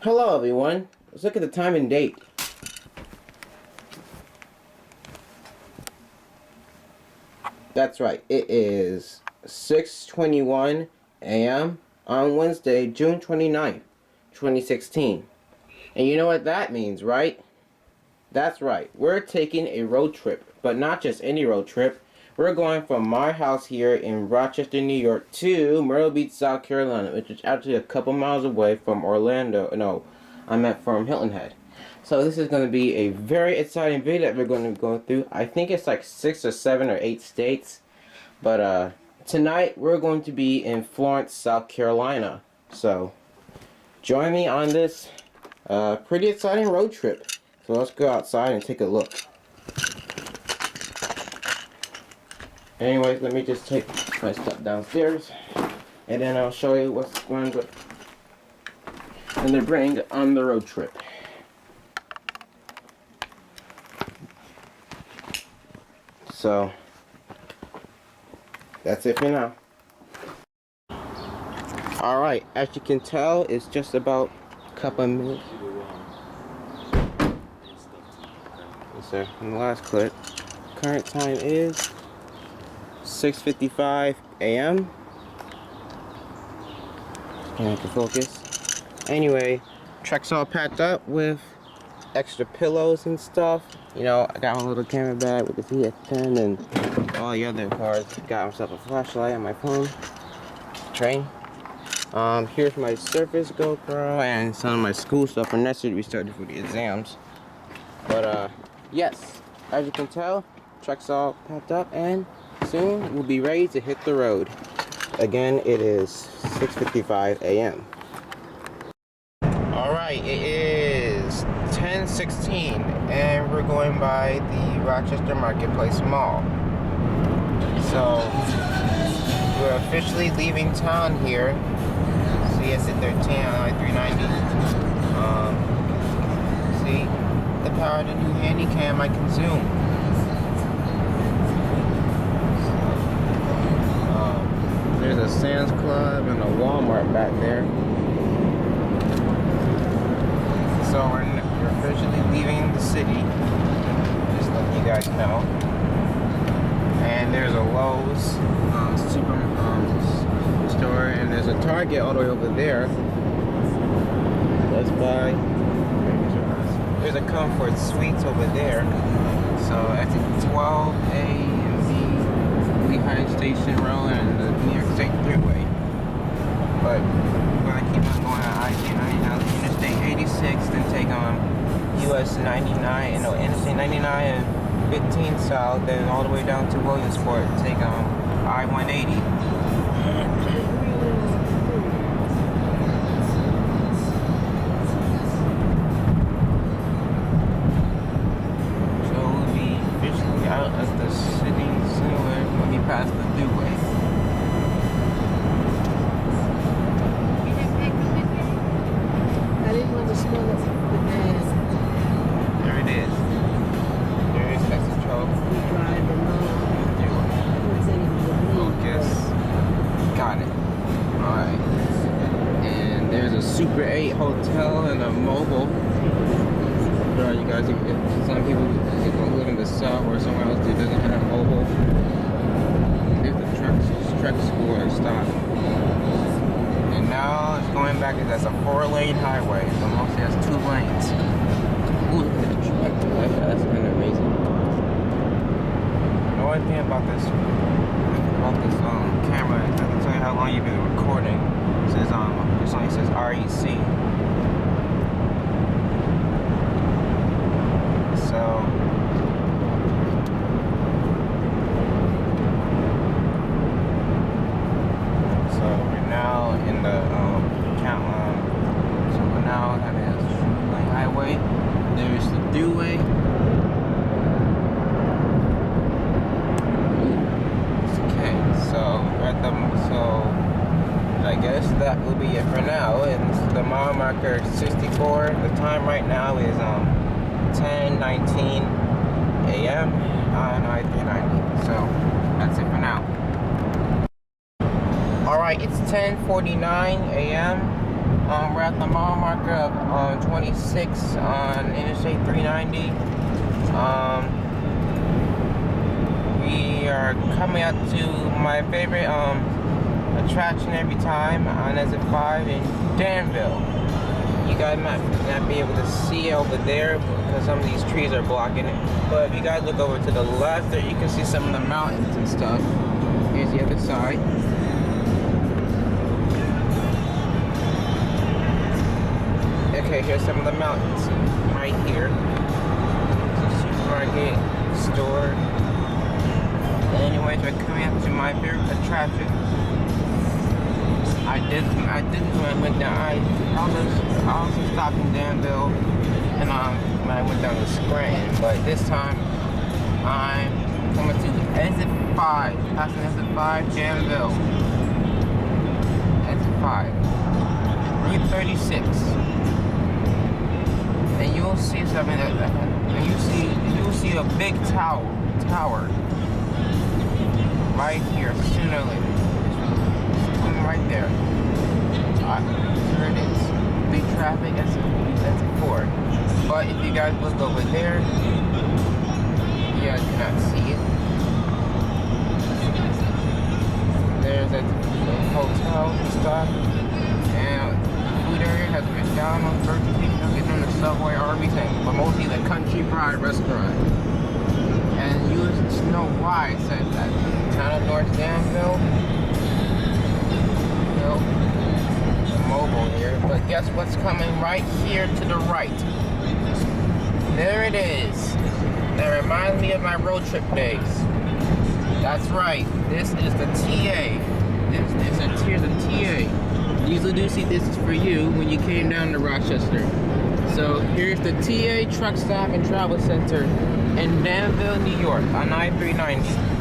Hello everyone, let's look at the time and date. That's right, it is 6:21 a.m. on Wednesday, June 29th, 2016. And you know what that means, right? That's right, we're taking a road trip, but not just any road trip. We're going from my house here in Rochester, New York to Myrtle Beach, South Carolina, which is actually a couple miles away from Orlando. No, I meant from Hilton Head. So this is going to be a very exciting video that we're going to go through. I think it's like 6 or 7 or 8 states. But tonight we're going to be in Florence, South Carolina. So join me on this pretty exciting road trip. So let's go outside and take a look. Anyways, let me just take my stuff downstairs, and then I'll show you what's going to bring on the road trip. So that's it for now. Alright, as you can tell, it's just about a couple of minutes. Yes, sir. In the last clip, current time is 6:55 a.m. Can I have to focus? Anyway, truck's all packed up with extra pillows and stuff. You know, I got my little camera bag with the TF10 and all the other parts. Got myself a flashlight on my phone. Train. Here's my Surface GoPro and some of my school stuff for next week. We started for the exams. But yes, as you can tell, truck's all packed up and soon we'll be ready to hit the road. Again, it is 6:55 a.m. Alright, it is 10:16 and we're going by the Rochester Marketplace Mall. So we're officially leaving town here. See, it's at 13 on I-390. See the power of the new Handycam I can zoom. There's a Sam's Club and a Walmart back there. So we're officially leaving the city. Just letting you guys know. And there's a Lowe's store, and there's a Target all the way over there. Let's buy. There's a Comfort Suites over there. So that's at 12A and B, Lehigh Station Road and the New York State Thruway. But we're gonna keep on going on I-99, Interstate 86, then take on US 99, no, Interstate 99 and 15 south, then all the way down to Williamsport, take on I-180. Out of the city soon when we pass the Thruway. I didn't want to smell it. There it is. There is Texas Troll. We drive Focus. Got it. Alright. And there's a Super 8 hotel and a mobile. You guys, if some people live in the south or somewhere else that doesn't have mobile, there's the truck school stop. And now it's going back, that's a 4-lane highway, so mostly has 2 lanes. Ooh, look at the truck. That's kind of amazing. The only thing about this camera is I can tell you how long you've been recording. It says this only says REC. So we're now in the so we're now on the highway. There's the Thruway. Okay, so I guess that will be it for now. And the mile marker 64. The time right now is 10:19 a.m. on I-390. So that's it for now. Alright, it's 10:49 a.m. We're at the mile marker of 26 on Interstate 390. We are coming up to my favorite attraction every time on Exit 5 in Danville. You guys might not be able to see over there because some of these trees are blocking it. But if you guys look over to the left there, you can see some of the mountains and stuff. Here's the other side. Okay, here's some of the mountains right here. Supermarket, store. Anyways, we're coming up to my favorite attraction. I went down. I also stopped in Danville, and when I went down to Scranton. But this time, I'm coming to Exit 5, passing Exit 5, Danville. Exit 5, Route 36. And you'll see something you'll see a big tower right here sooner or later. It's coming right there. Here it is. Big traffic. That's a 4. But if you guys look over there, you guys cannot see it. There's a hotel and stuff, and food area has McDonald's, Burger King, getting on the subway, everything, but mostly the Country Pride restaurant. And you know why I said that. Town of North Danville. Mobile here, but guess what's coming right here to the right? There it is. That reminds me of my road trip days. That's right. This is the TA. Here's the TA. Usually do see this is for you when you came down to Rochester. So here's the TA Truck Stop and Travel Center in Danville, New York on I-390.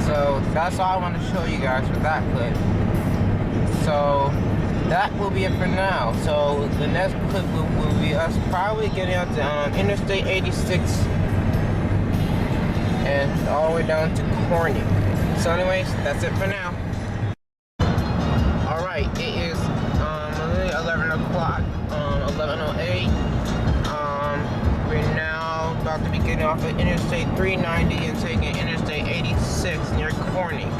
So that's all I want to show you guys with that clip. So that will be it for now. So the next clip will be us probably getting out to Interstate 86 and all the way down to Corning. So anyways, that's it for now. Alright, it is 11 o'clock, 11:08. We're now about to be getting off of Interstate 390 and taking Interstate 86 near Corning.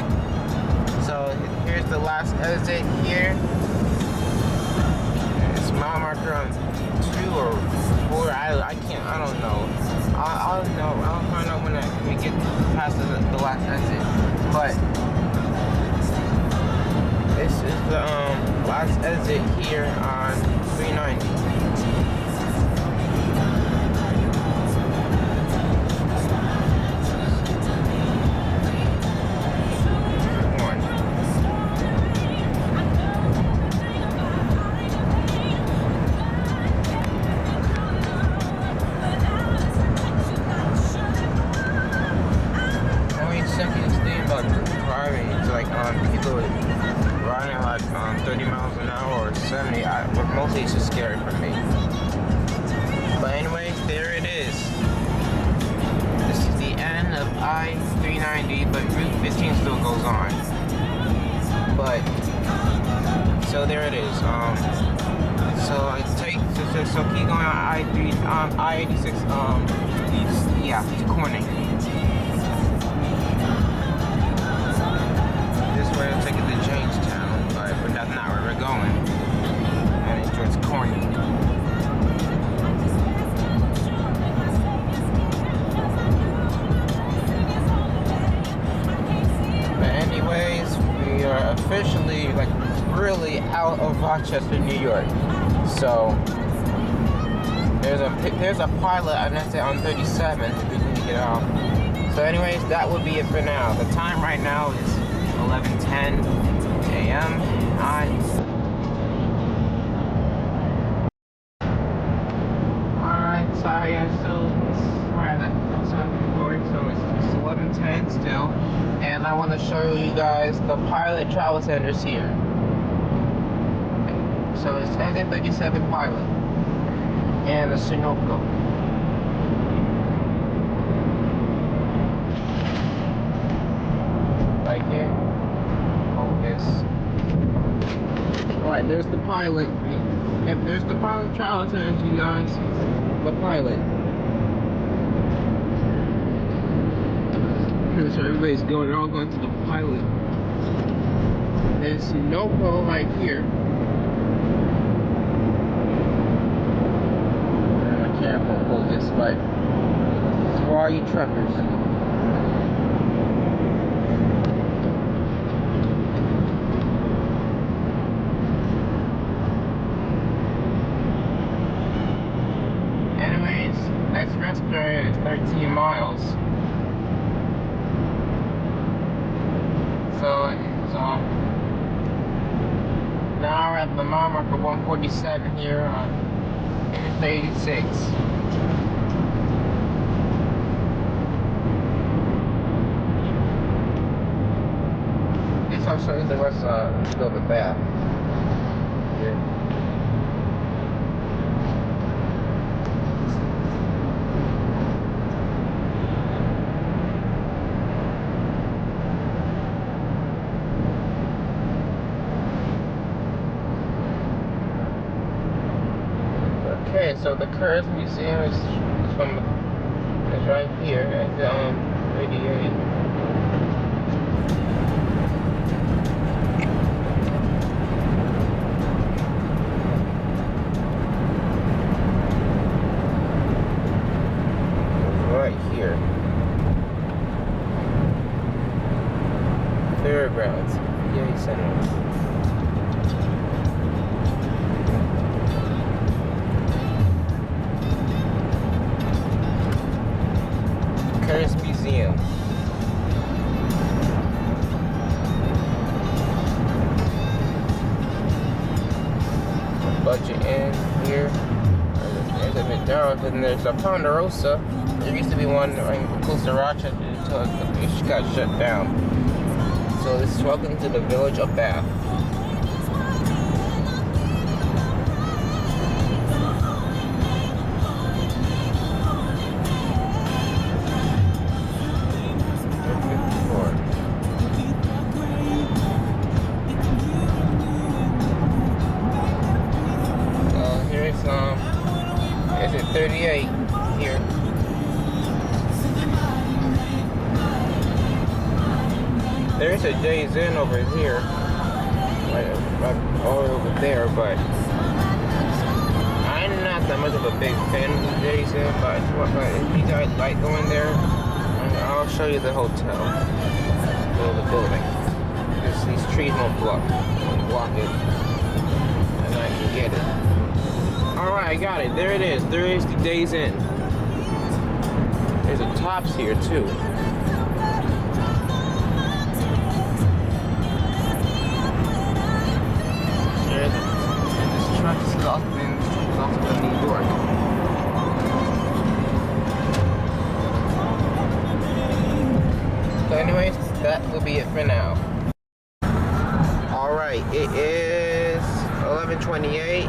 So here's the last exit here. It's mile marker on 2 or 4. I don't know. I'll find out when we get past the last exit. But this is the last exit here on 390. People riding like 30 miles an hour or 70, mostly it's just scary for me. But anyways, there it is. This is the end of I-390, but Route 15 still goes on. But, so there it is. So keep going on I-86, to Corning. We're gonna take it to Jamestown, but that's not where we're going. And it's towards Corning. But anyways, we are officially really out of Rochester, New York. So there's a pilot on 37 if we need to get off. So anyways, that would be it for now. The time right now is 11:10 a.m. Alright, sorry, we're at the 7:40, so it's 11:10 still. And I want to show you guys the pilot travel centers here. So it's Exit 37 Pilot and the Sunoco. Right here. Focus. Alright, there's the pilot. Yep, there's the pilot trial turns, you guys. The pilot. So everybody's going, they're all going to the pilot. There's Sunoco right here. I can't focus, but for all you truckers. Anyways, next rest period is 13 miles. So it's now we're at the mile marker 147 here on Interstate 86. This I'll show you the rest of the bath. Here. Okay, so the Curtis Museum is right here at 88. Right here. Fairgrounds, Yay Center. Curtis Museum. Budget Inn here. There's a McDonald's and there's a Ponderosa. There used to be one close to Rochester until it got shut down. So this is welcome to the village of Bath. Is it 38 here? There's a Days Inn over here, right all over there, but I'm not that much of a big fan of the Days Inn, but if you guys like going there, I'll show you the hotel, the building. These trees won't block it, and I can get it. Alright, I got it. There it is. There is the Days Inn. There's a Tops here, too. This truck is also in New York. So anyways, that will be it for now. Alright, it is 11:28.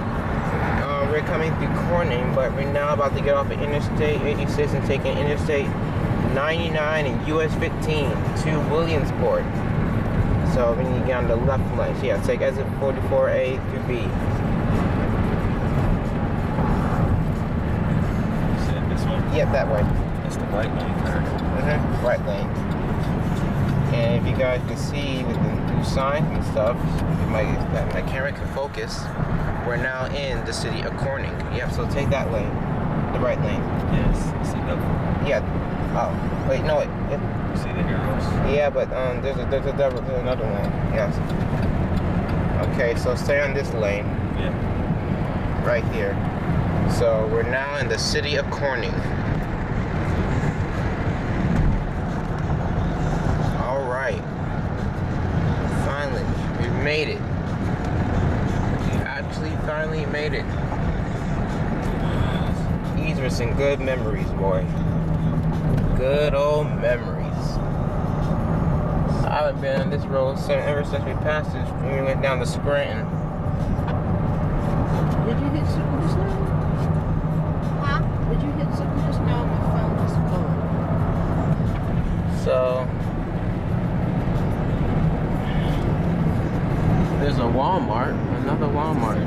We're coming through Corning, but we're now about to get off of Interstate 86 and taking Interstate 99 and US 15 to Williamsport. So we need to get on the left lane. So yeah, take exit 44A through B. Is it this one? Yep, that way. That's the right lane, Right lane. And if you guys can see with the new signs and stuff, my camera can focus. We're now in the city of Corning. Yep, so take that lane. The right lane. Yes, see that one? Yeah. Oh, wait, no, wait. See the arrows? Yeah, but there's another lane. Yes. Okay, so stay on this lane. Yeah. Right here. So we're now in the city of Corning. Alright. Finally, we've made it. Finally made it. These were some good memories, boy. Good old memories. I haven't been on this road ever since we passed this. We went down to Scranton. Did you hit something just now? Huh? Did you hit something just now? My phone was gone. So there's a Walmart. Another Walmart.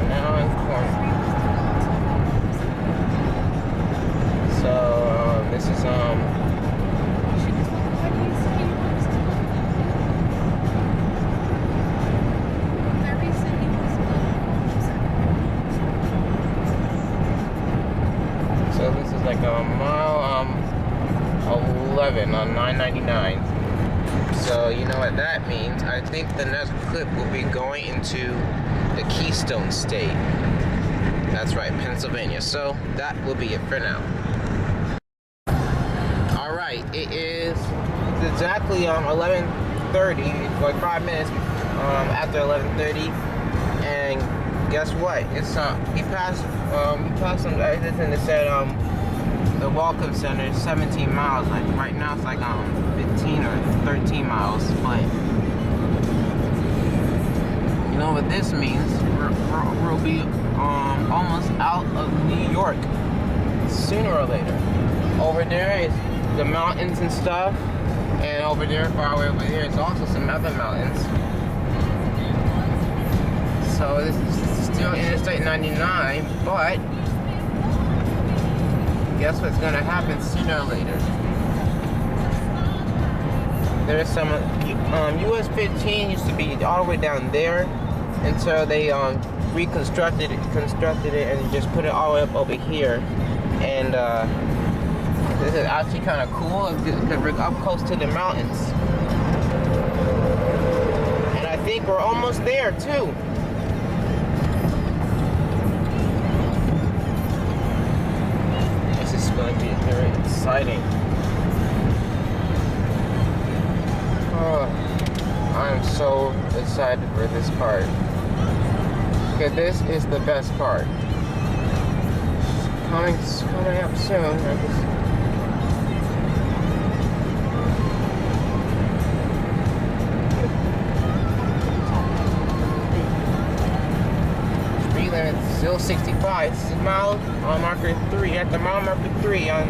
Now in corner. So this is so this is like a mile 11 on 999. So you know what that means. I think the next clip will be going into the Keystone State. That's right, Pennsylvania. So that will be it for now. Alright, it is exactly 11:30, like 5 minutes after 11:30, and guess what? It's we passed some exits and it said the Welcome Center is 17 miles. Like right now it's like 15 or 13 miles, but you know what this means? We'll be almost out of New York sooner or later. Over there is the mountains and stuff, and over there, far away over there, is also some other mountains. So this is still Interstate 99, but guess what's gonna happen sooner or later? There's some US 15 used to be all the way down there until they reconstructed it and just put it all the way up over here. And this is actually kind of cool because we're up close to the mountains. And I think we're almost there too. This is going to be very exciting. Oh, I'm so excited for this part. Because this is the best part. It's coming up soon. Speed limit still 65. This is mile marker 3. At the mile marker 3 on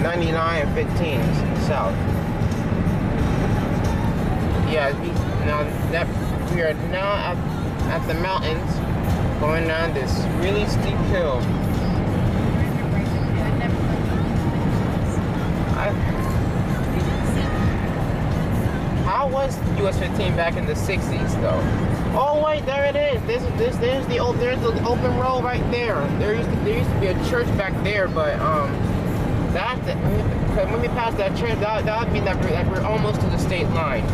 99 and 15 south. Yeah, we are now at the mountains, going down this really steep hill. How was US 15 back in the 60s though? Oh wait, there it is. There's the open road right there. There used to be a church back there, but when we pass that church, that would mean that we're almost to the state line.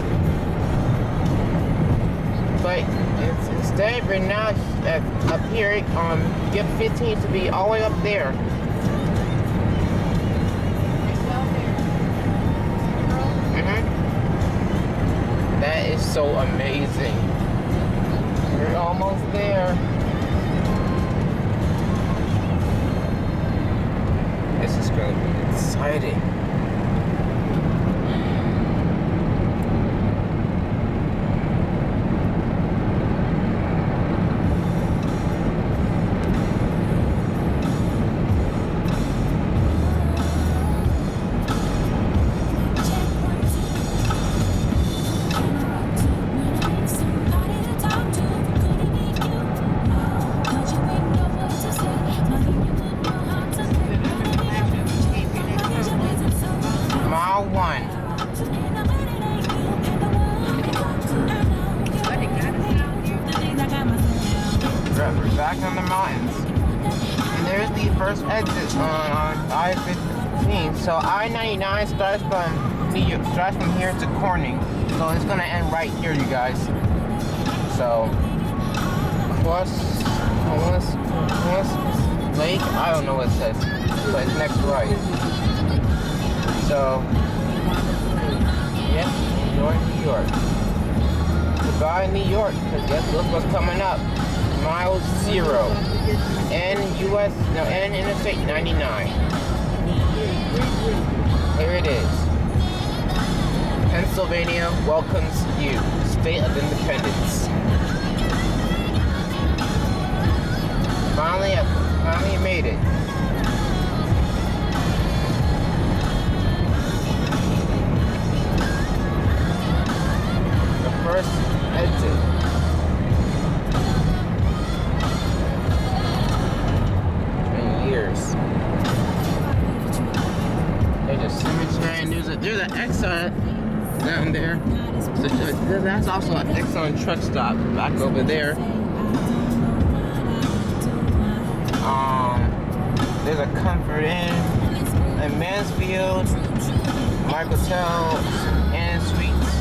But instead, we're now up here. Get 15 to be all the way up there. That is so amazing. We're almost there. This is going to be exciting. We're back on the mountains. And there's the first exit on I-15. So I-99 starts from here to Corning. So it's gonna end right here, you guys. So plus Lake, I don't know what it says, but it's next right. So yeah, enjoy New York. Goodbye New York, because guess what's coming up? Mile 0. N Interstate 99. Here it is. Pennsylvania welcomes you. State of Independence. Finally made it. There's a cemetery and there's an Exxon down there. So that's also an Exxon truck stop back over there. There's a Comfort Inn in Mansfield, Marketel, and Suites.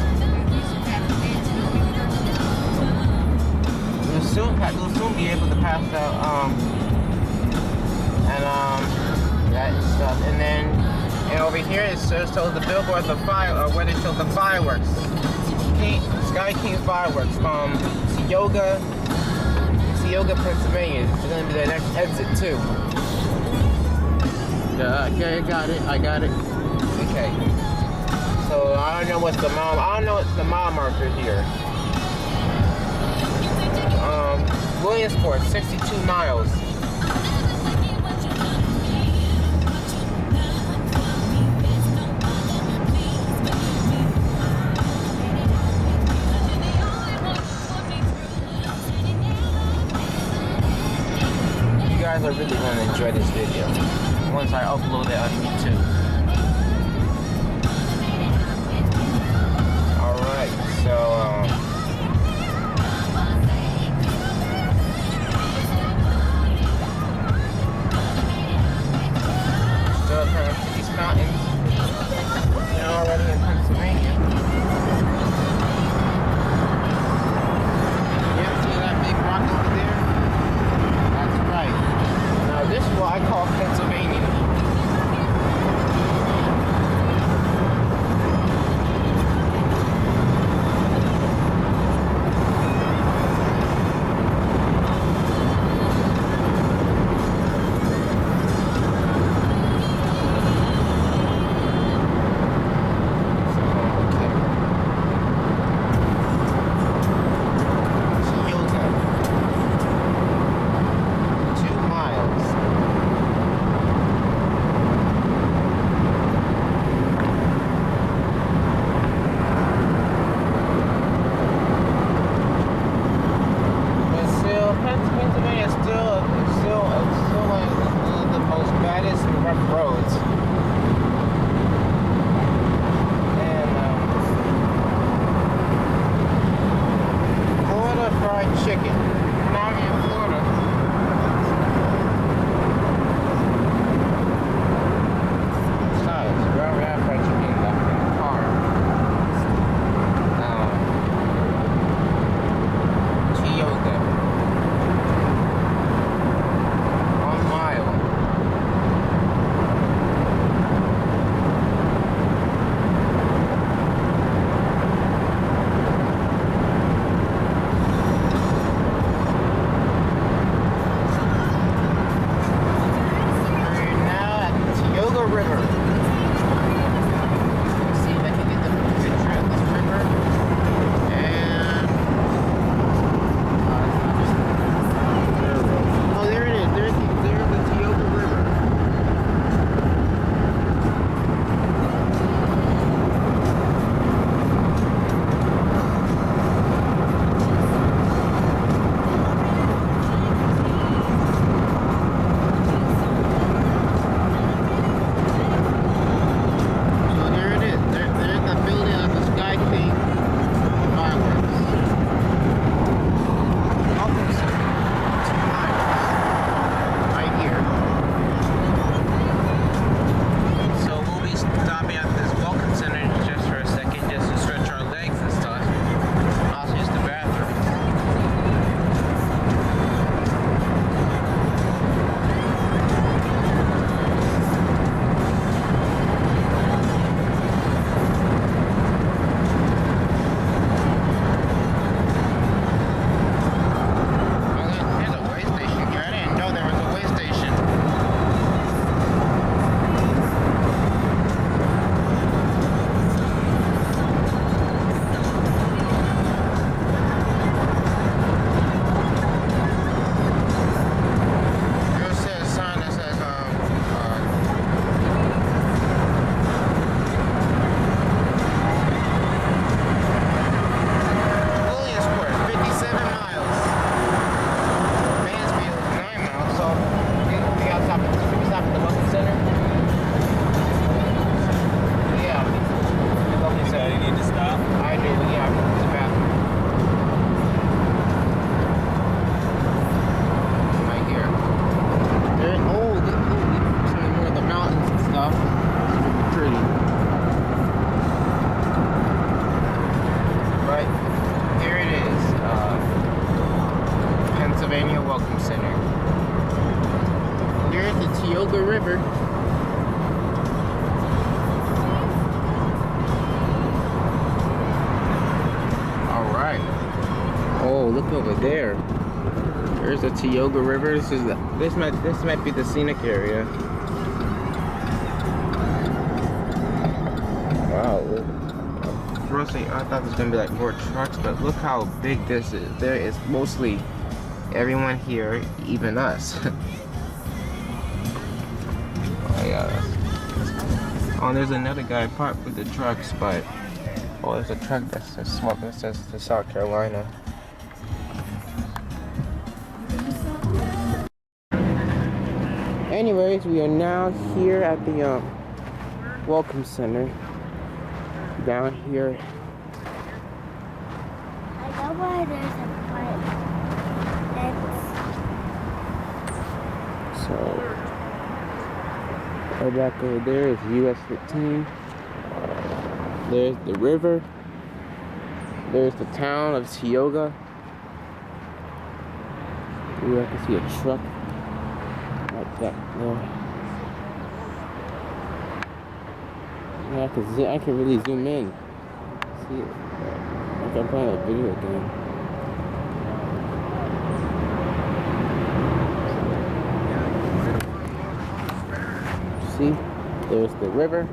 We'll soon be able to pass out that stuff. And then over here it shows the billboard, where they show the fireworks. Sky King fireworks from Tioga, Pennsylvania. It's going to be the next exit too. Okay, I got it. Okay. So I don't know what's the mile marker here. Williamsport, 62 miles. You guys are really going to enjoy this video once I upload it on YouTube. Alright, so still trying to see these mountains. They're already in Pennsylvania. Yeah, see that big rock over there? That's right. Now this is what I call Pennsylvania. over there. There's the Tioga River. This might be the scenic area. Wow. First, I thought there was gonna be like more trucks, but look how big this is. There is mostly everyone here, even us. Oh yeah. Oh, there's another guy parked with the trucks, but oh, there's a truck that says to South Carolina. Anyways, we are now here at the Welcome Center. Down here. I know why there's a fight. So, right back over there is US 15. There's the river. There's the town of Tioga. Ooh, I can see a truck right back there. Yeah, I can really zoom in. See it? Like I'm playing a video game. See? There's the river.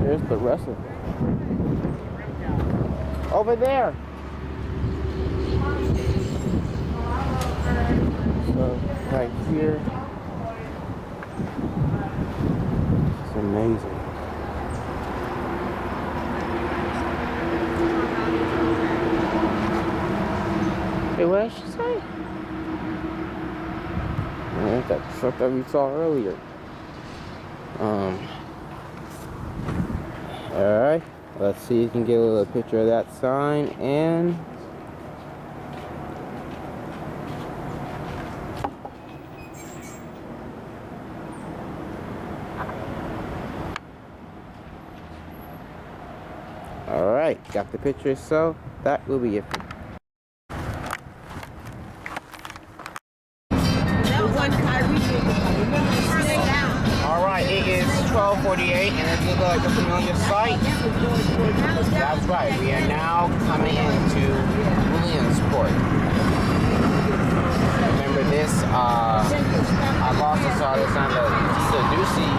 There's the rest of it. Over there. So, right here. It's amazing. Hey, what did she say? That's that truck that we saw earlier. Alright, let's see if you can get a little picture of that sign and alright, got the picture, so that will be it. Alright, it is 12:48 and it looks like a familiar sight. That's right, we are now coming into Williamsport. Remember this, I've also saw this on the Ducey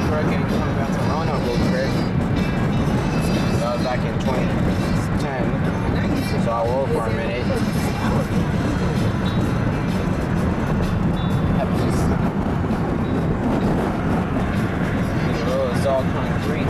hurricane coming back to Rona road trip. That was back in 2010. So I will for a minute. It's all concrete.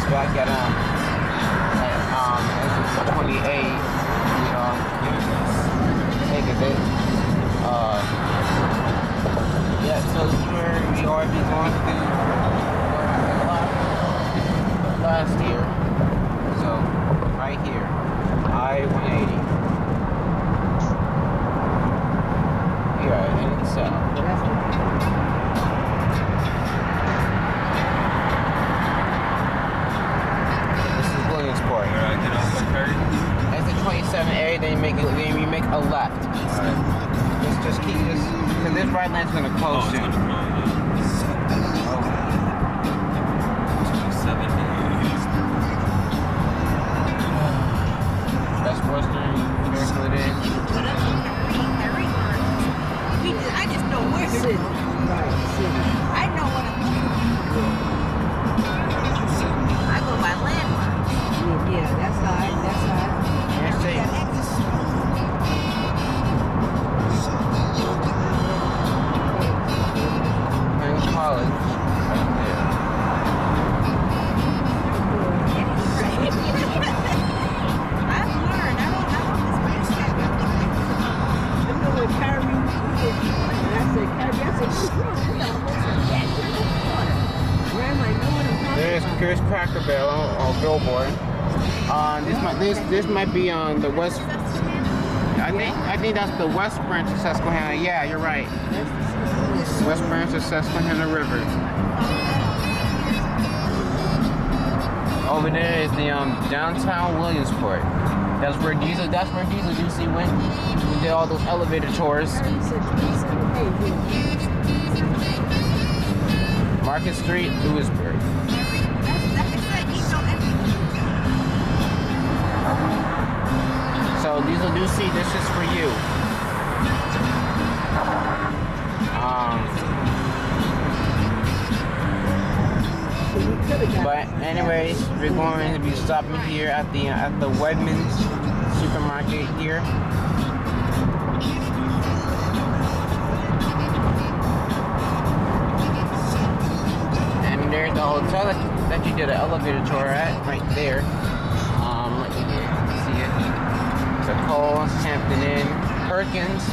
Back at 28, take a bit. Yeah, so this is where we are going through last year. So right here, I-180. Here in the south. Williamsport. That's the 27 area, then you make a left. Right. Just keep this, because this right lane's gonna close soon. Best Western, Miracle it is. I just know where to go. I know what I'm doing. I go by landmarks. Yeah, that's how I College. Right there. I've learned. I don't know what Kyrie did. And I said, Kyrie, I said, we almost got to the water. Where am I going? There's Chris Cracker Barrel on Billboard. This might be on the west. I think that's the west branch of Susquehanna. Yeah, you're right. West branch of Susquehanna River. Over there is the downtown Williamsport. That's where Diesel Juicy went. We did all those elevator tours. Market Street, Lewisburg. So Diesel Juicy, this is for you. But anyways, we're going to be stopping here at the Wegmans supermarket here. And there's the hotel that you did an elevator tour at right there. Let me see it. So Coles, Hampton Inn, Perkins,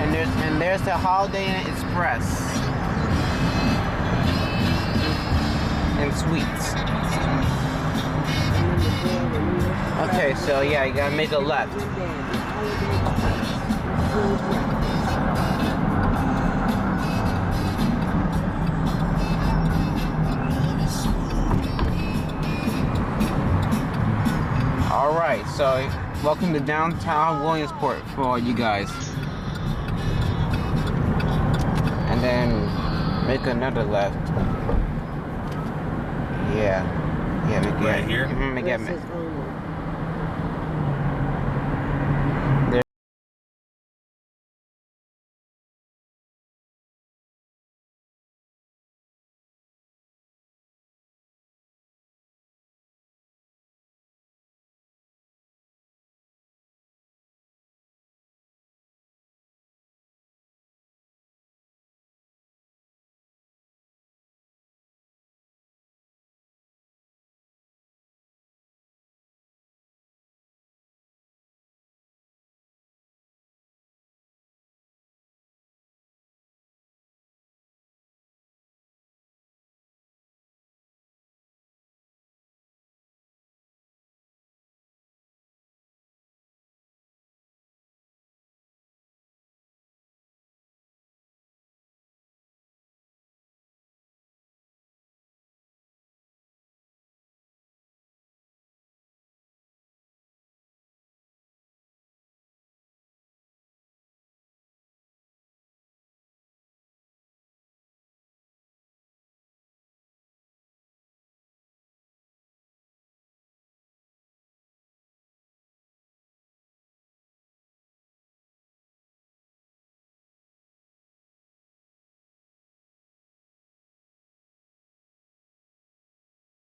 and there's the Holiday Inn Express. And Suites. Okay, so yeah, you gotta make a left. Alright, so welcome to downtown Williamsport for all you guys. And then make another left. Yeah, Right here?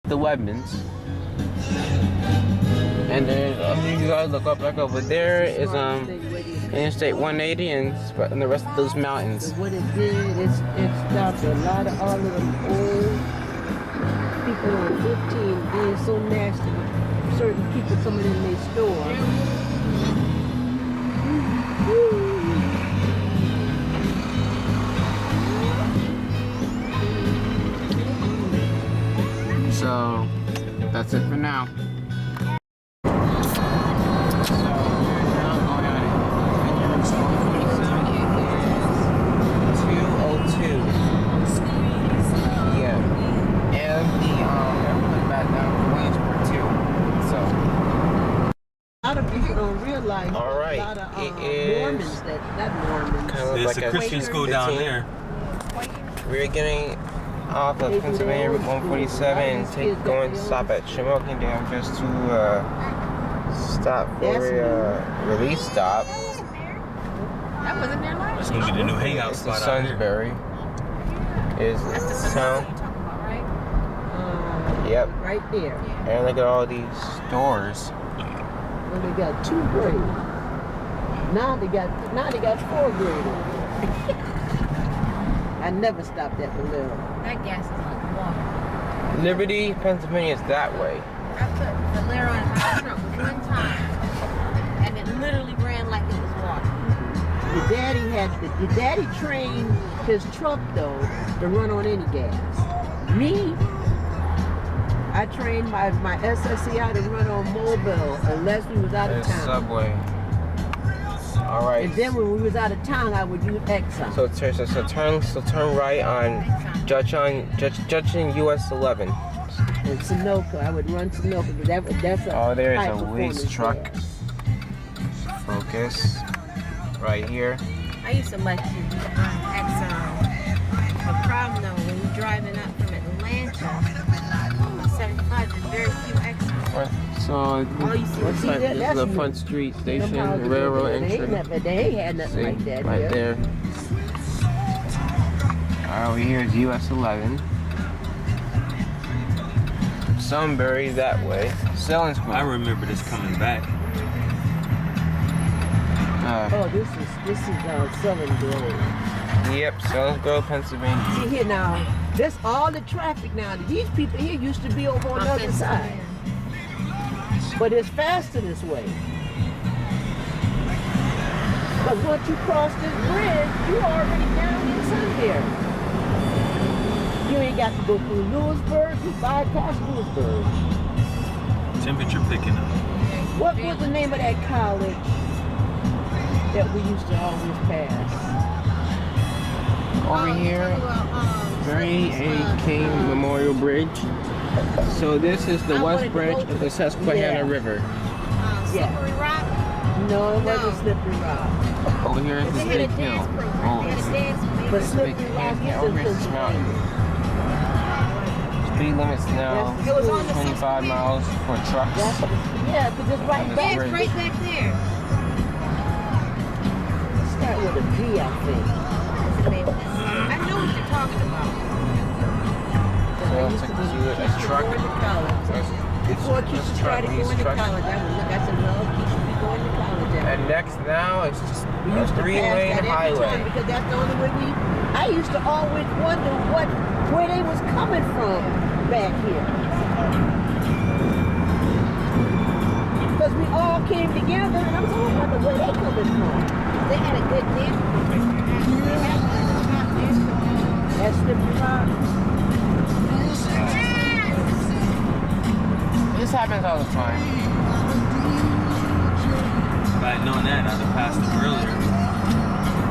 The Wegmans. And then you guys look up like over there is Interstate 180 and the rest of those mountains. What it did is it stopped a lot of all of them old people on 15 being so nasty with certain people coming in their store. So that's it for now. Alright, it is Mormons not Mormons. kind of There's like a Christian school down there. We're getting off of Pennsylvania Route 147 and going to stop at Shamokin Dam just to stop for a release stop. That wasn't there last It's gonna be the new hangout It's the spot out here. Sunsbury. Is the town. Yep. Right there. And look at all these stores. And they got 2 grades. Now they got 4 graders. I I never stopped at Valero. That gas is like water. Liberty, Pennsylvania is that way. I put Valero in my truck one time, and it literally ran like it was water. Your daddy trained his truck though to run on any gas. Me, I trained my SSCI to run on Mobile unless we was out of There's town. Subway. All right. And then when we was out of town, I would use Exxon. So turn right on Judson US 11. And Sunoco, I would run Sunoco, but that's a Oh, there's high a Waze performance truck. gas. Focus. Right here. I used to like to Exxon. The problem though, when you're driving up from Atlanta on 75, there's very few Exxon. So All you see looks see, like that- this is the that's front street Them station, houses railroad over there, entrance. they ain't had nothing See, like that right here. there. Alright, over here is US 11. Sunbury that way. Selinsgrove. I remember this coming back. Oh, this is Southern Grove. Yep, Selinsgrove, Pennsylvania. See here now, this all the traffic now. These people here used to be over on the other side, but it's faster this way. But once you cross this bridge, you already down in Sunbury. You ain't got to go through Lewisburg. You bypass Lewisburg. Temperature picking up. What was the name of that college that we used to always pass? Over here, Mary A. King Memorial Bridge. So this is the I wanted west to branch go to of the Susquehanna yeah. River. Slippery Rock. No, it wasn't No. Slippery Rock. Over here is the They had a Big Hill. dance program. They had a dance But program. Slippery Rock is over in here is this mountain. Pennsylvania. Speed limits now That's It was on the 25 miles for trucks. Yeah, because it's right And back. Yeah, it's right back there. Start with a V, I think. I know what you're talking about. So it's a truck. Before Keisha tried to go into college, I said, no, Keisha be going to college. And next now it's just We a used to pass 3-lane that every time highway. because that's the only way I used to always wonder where they was coming from back here. Because we all came together and I was always wondering where they coming from. They had a good dance program. They had a top dance program. That's Slippery Rock. This happens all the time. If I had known that, I'd have passed them earlier.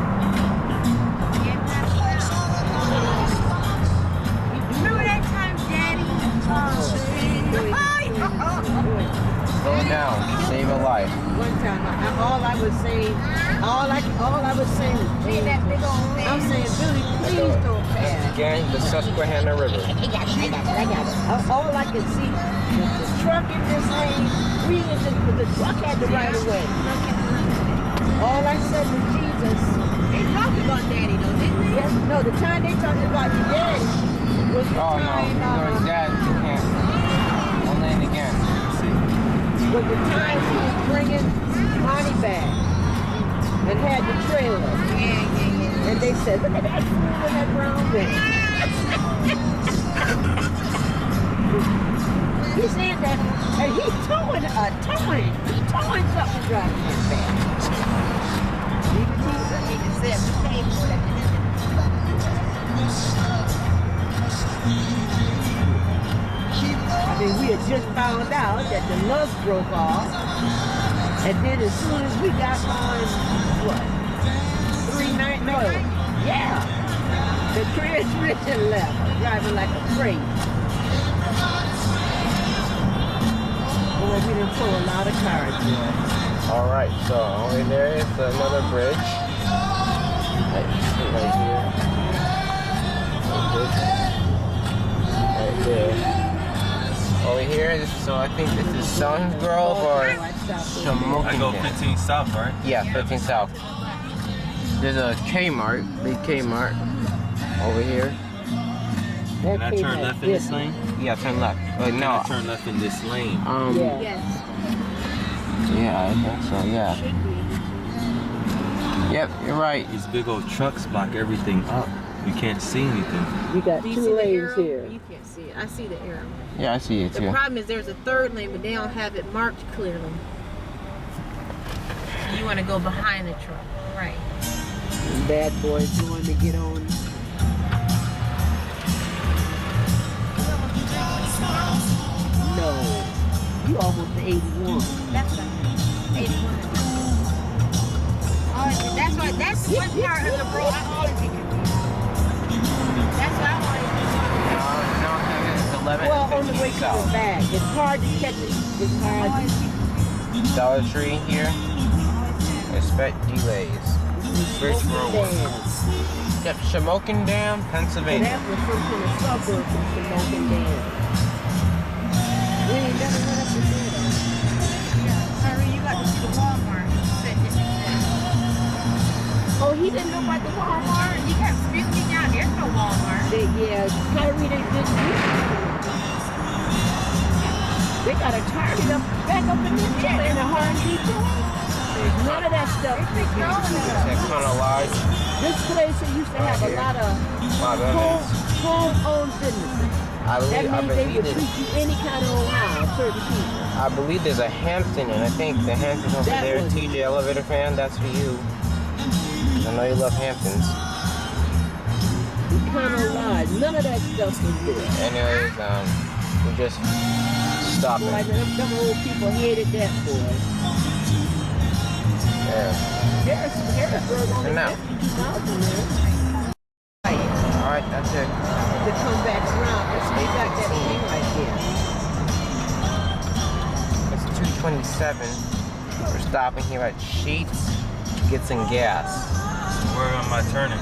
Remember that time, Daddy? Slow down, save a life. One time, all I was saying is, See that big old I'm man? saying, Billy, please don't pass. Again, the Susquehanna River. I got it. All I could see was the truck in this lane. The truck had the right of way. All I said was Jesus. They talked about Daddy though, didn't they? Yes, no, the time they talked about your daddy was the Oh no, time. your dad, you can't. I'll land again. Was the time he was bringing Monty back and had the trailer. Yeah. And they said, look at that fool in that brown van. He said that, and he's towing something driving that van. He just said we paid for that. I mean, we had just found out that the lust broke off. And then as soon as we got on, what? 3 nights? No. Yeah. The transmission left. Driving like a freight. Boy, we done pull a lot of cars here. Alright, so over there is another bridge. Right here. Right there. Over here, so I think this is Sunsgrove or I go Shamokin. 15 south, right? Yeah, 15 South. There's a Kmart, big Kmart over here. Can I turn left in this lane? Yeah, turn left. Can No. I turn left in this lane? Yeah. Yes. Yeah, I think so, yeah. Should be. Yep, you're right. These big old trucks block everything up. You can't see anything. You got Do you 2 see the lanes arrow? here. You can't see it. I see the arrow. Yeah, I see it The too. problem is there's a 3rd lane, but they don't have it marked clearly. You want to go behind the truck, right? And bad boys going to get on. No, you almost to 81. That's right. 81. That's why. That's one part of the road I always get confused. That's why I always. It's 11 Well, on the way coming back, it's hard to catch it. It's hard. Dollar Tree here. Expect delays. Bridge Road. Yep, Shamokin Dam, So Pennsylvania. that was some kind of suburb from Shamokin Dam. We ain't never went up to there. Hurry, you got to see the Walmart. Oh, he didn't know about the Walmart. He kept screaming down. There's no Walmart. Yeah, Kyrie, they didn't do it. They got a target up back up in the trailer in a hard people. None of that stuff. That kind of large. This place it used to have a lot of home-owned businesses. I That means they would believe treat you any kind of how, certain people. I believe there's a Hampton, and I think the Hampton over That there, was- TJ Elevator fan, that's for you. I know you love Hamptons. You kind of lied. None of that stuff was there. Anyways, we're just stopping. Boy, them old people hated that boy. Yeah. Harrisburg only For now. 52,000 there. Alright, that's it. To come back around, because they got that thing right there. It's 2:27. We're stopping here at Sheets to get some gas. Where am I turning?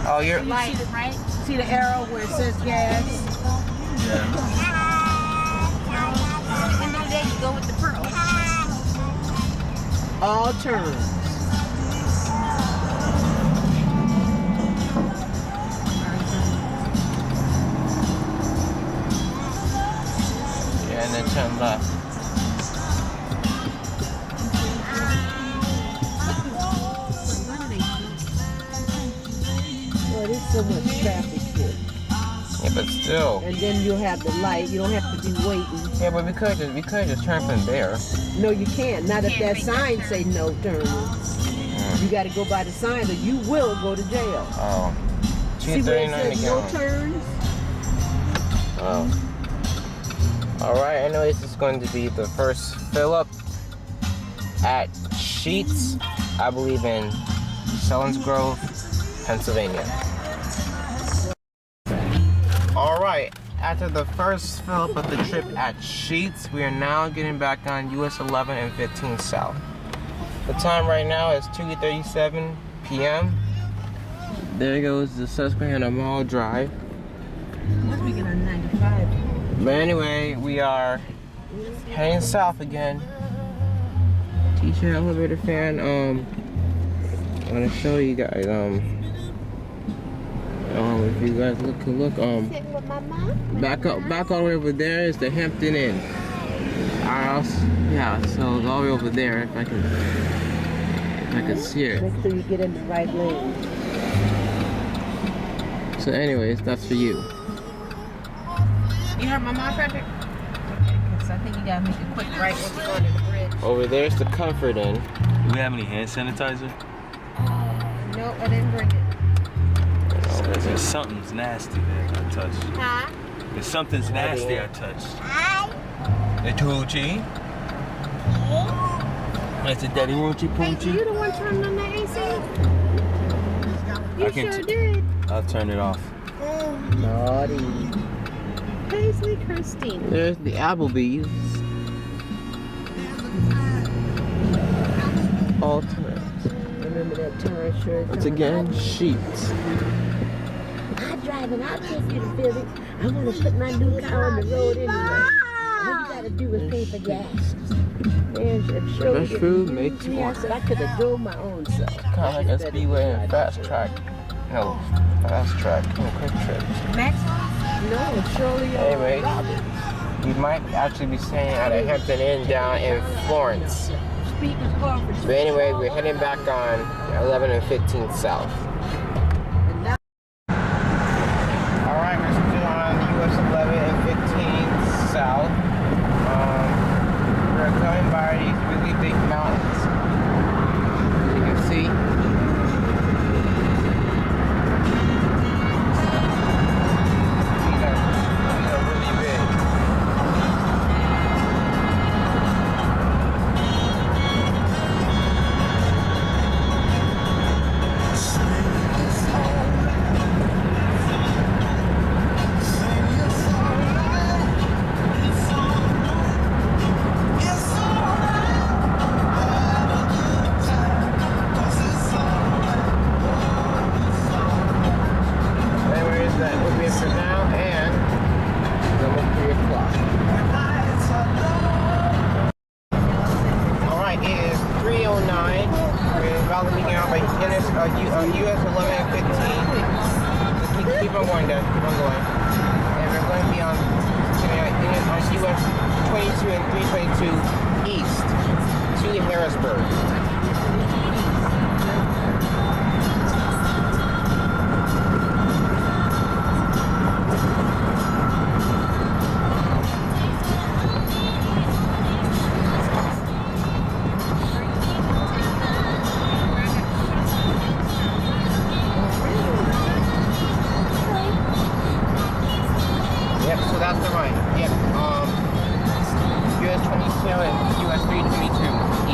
Oh, you're Light, right? See the arrow where it says gas? Yeah. And then there you go with the pearl. All turns. yeah, and then turn left. Well, there's so much traffic here. Yeah, but still. And then you'll have the light. You don't have to be waiting. Yeah, but we could just turn from there. No, you can't. Not if that sign say no turning. You got to go by the sign or you will go to jail. Oh. See where it 239 says no again. turns? Oh. Alright, anyways, this is going to be the first fill up at Sheets, I believe in Selinsgrove, Pennsylvania. Alright, after the first fill up of the trip at Sheets, we are now getting back on US 11 and 15 South. The time right now is 2:37 p.m. There goes the Susquehanna Mall Drive. Must be getting on 95. But anyway, we are heading south again. Teacher elevator fan, I'm gonna show you guys, if you guys look, Sitting with my mom? back all the way over there is the Hampton Inn. Our house, yeah, so it's all the way over there, if I can see it. Make sure you get in the right lane. So anyways, that's for you. You heard my mom, Frederick? Okay, because I think you gotta make a quick right when we go under the bridge. Over there's the Comfort Inn. Do we have any hand sanitizer? No, I didn't bring it. There's something's nasty there I touched. Huh? There's something's nasty I touched. The Tucci. It's a Daddy Rucci You Poochie. the one turning on the AC? I You can sure did. I'll turn it off. Naughty. Paisley Christina. There's the Applebee's. All terms. Remember that turn shirt? Once again, Sheets. I'm driving. I'll take you to Philly. I want to put my new car on the road anyway. All you got to do is pay for gas. And Fresh food made to me. I order. said I could have drove my own self. Kind of like a Speedway and Fast Track. No, Fast Track and Quick Trip. Maxwell? No, Shirley Anyway. Robbins. We might actually be staying at a Hampton Inn down in Florence. Speakers call for But anyway, we're heading back on 11 and 15 South. And now so that's the right. Yep. US 22 and US 322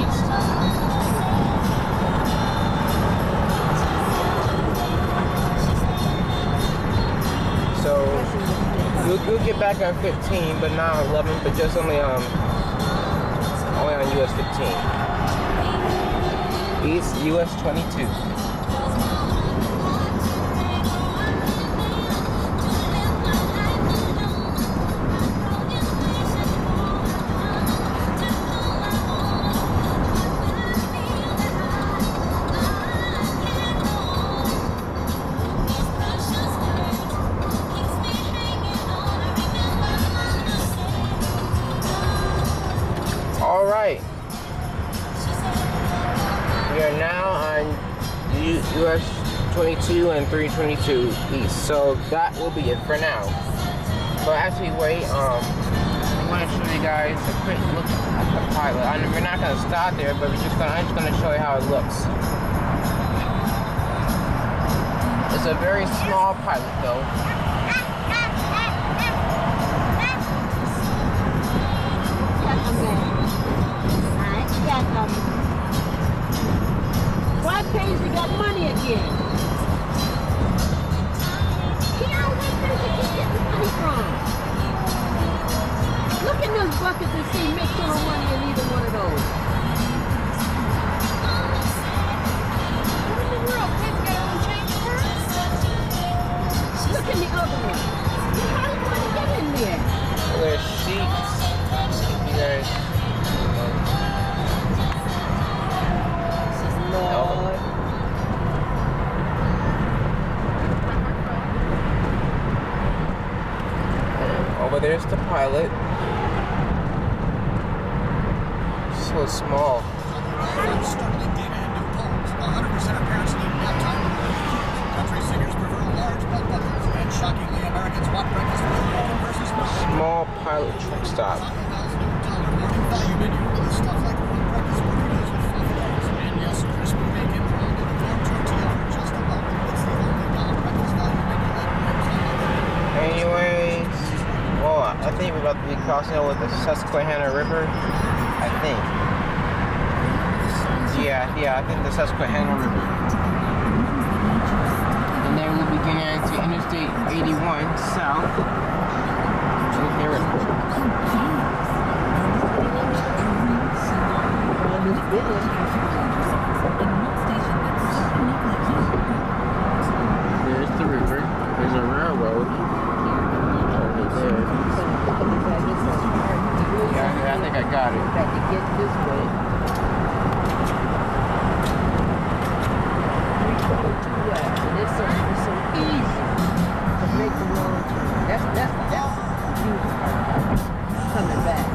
east. So we'll get back on 15, but not 11, but just only on US 15. East US 22. All right. We are now on US 22 and 322 east. So that will be it for now. But actually, wait. I want to show you guys a quick look at the pilot. We're not gonna stop there, but I'm just gonna show you how it looks. It's a very small pilot, though. Why Paisley got money again? Where Paisley keep getting money from? Look in those buckets and see mixed on money in either one of those. What in the world? Paisley got her own change purse? Look in the other one. How did money get in there? There's sheets. There's Lord. over there's the pilot. So small. Startling data and new polls. 100% of parents need nap time. Country singers prefer large belt buckles. And shockingly, Americans want breakfast with bacon versus no bacon. Small pilot truck stop. Taco Bell's new $1 morning value menu with stuff like warm breakfast burritos with fluffy eggs. And yes, crispy bacon rolled in a warm tortilla for just $1. It's the only $1 breakfast value menu that moves on. Anyways, well, I think we're about to be crossing over the Susquehanna River. I think. Yeah, I think the Susquehanna River. And then we'll be getting into Interstate 81 south to Harrisburg. There's the river. There's a railroad. Yeah, I think I got it. Got to get this way. And it's so easy to make the wrong turn. That's the beauty part. Coming back.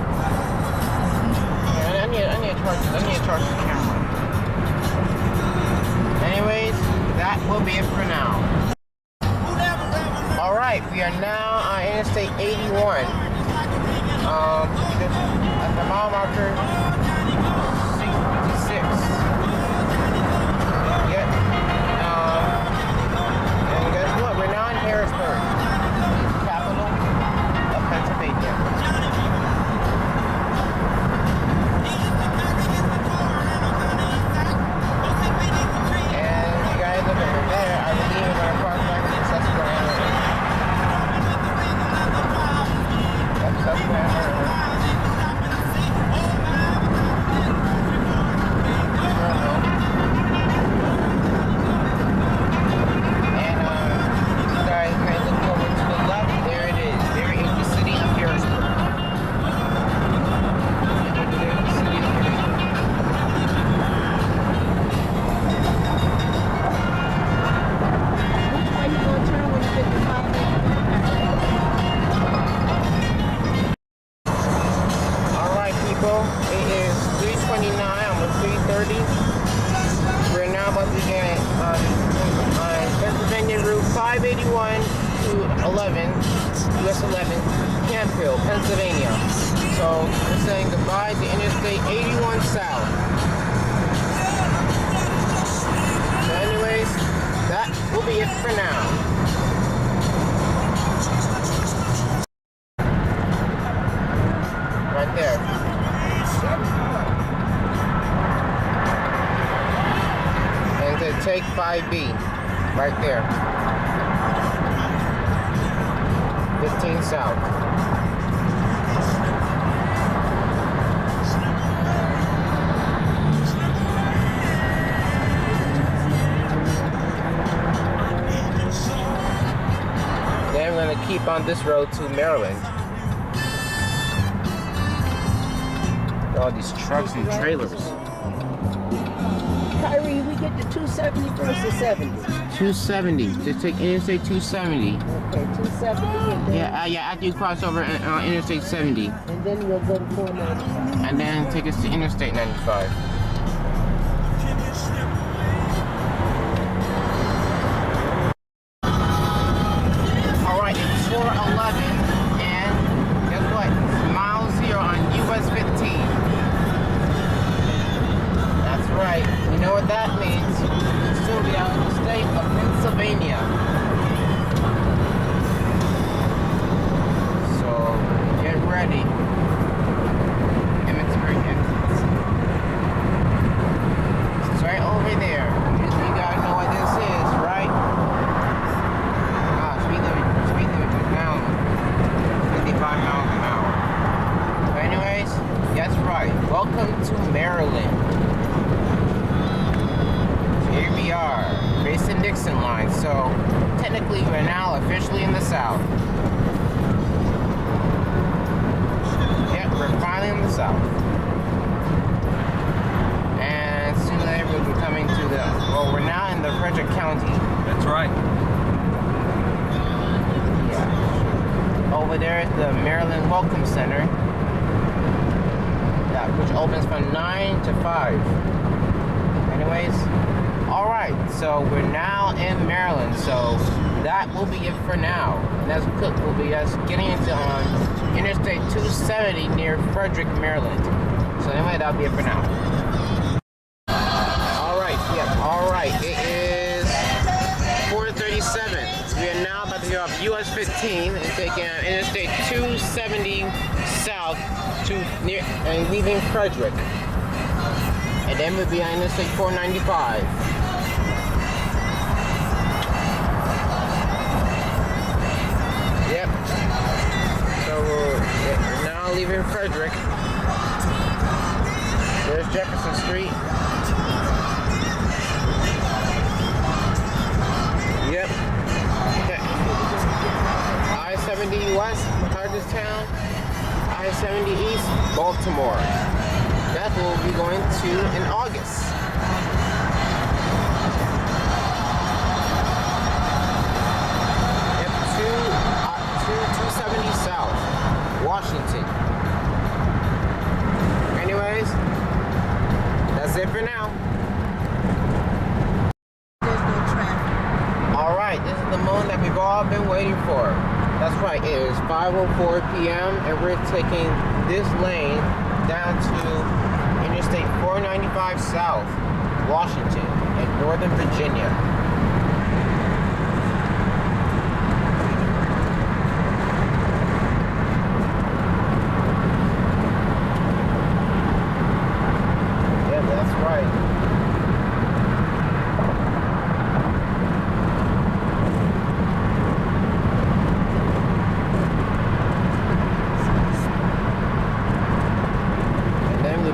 Yeah, I need to charge the camera. Anyways, that will be it for now. Alright, we are now on Interstate 81. At the mile marker 656. Yep. And guess what? We're now in Harrisburg, capital of Pennsylvania. And you guys look over there, I believe we're going to cross back to Susquehanna. Yep, Susquehanna. Pennsylvania. So we're saying goodbye to Interstate 81 South. So anyways, that will be it for now. 5B. Right there. 15 south. Then we're gonna keep on this road to Maryland. All these trucks and trailers. Kyrie, we get to 270 first or 70? 270. Just take Interstate 270. Okay, 270 and then, Yeah, after you cross over Interstate 70. and then we'll go to 495. And then take us to Interstate 95. Alright, it's 411. And guess what? Mile 0 on US 15. That's right. You know what that means? We'll soon be out in the state of Pennsylvania. So, get ready. Emmitsburg exits. It's right over there. You gotta know what this is, right? Speed limit is now 55 miles an hour. But anyways, guess right. Welcome to Maryland. Here we are, facing Dixon line. So technically we're now officially in the South. Yep, we're finally in the South. And soon later we'll be coming to the, well, we're now in the Frederick County. That's right. Yeah. Over there is the Maryland Welcome Center. Yeah, which opens from 9 to 5. Anyways, alright, so we're now in Maryland, so that will be it for now. Next clip will be us getting into Interstate 270 near Frederick, Maryland. So anyway, that'll be it for now. Alright, it is 4:37. We are now about to get off US 15 and taking Interstate 270 south to near and leaving Frederick. And then we'll be on Interstate 495. Yep. So we're now leaving Frederick. There's Jefferson Street. Yep. I-70 West, Harrisburg. I-70 East, Baltimore. That we'll be going to in August. Yep, 270 South, Washington. Anyways, that's it for now. There's no traffic. Alright, this is the moment that we've all been waiting for. That's right, it is 5:04 p.m. and we're taking this lane down to Interstate 495 South, Washington, and Northern Virginia. Yeah, that's right.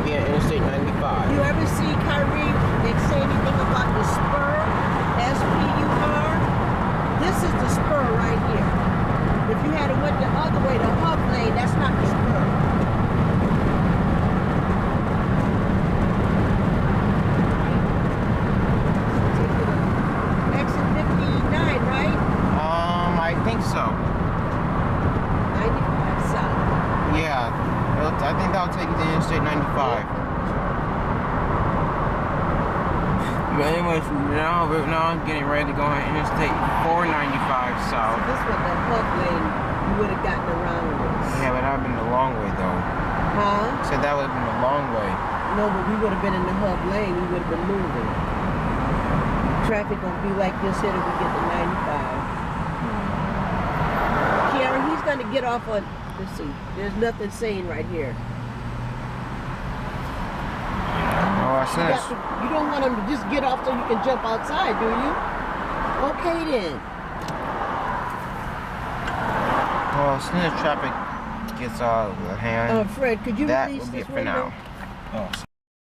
Interstate 95. You ever see Kyrie say anything about the spur? S-P-U-R? This is the spur right here. If you had it went the other way, the hub lane, that's not the spur. Exit 59, right? I think so. 95 south. Yeah, I think that'll take you to Interstate 95. But anyways, now I'm getting ready to go on Interstate 495 South. This was the hub lane you would have gotten around with. Yeah, but that would have been the long way though. Huh? So that would have been the long way. No, but we would have been in the hub lane. We would have been moving. Traffic gonna be like this here till we get to 95. Kiara, he's gonna get off on, let's see, there's nothing saying right here. Oh, as soon as You don't want them to just get off so you can jump outside, do you? Okay then. well, as soon as traffic gets out of the hand, Fred, could you that release will be this it for now. Oh,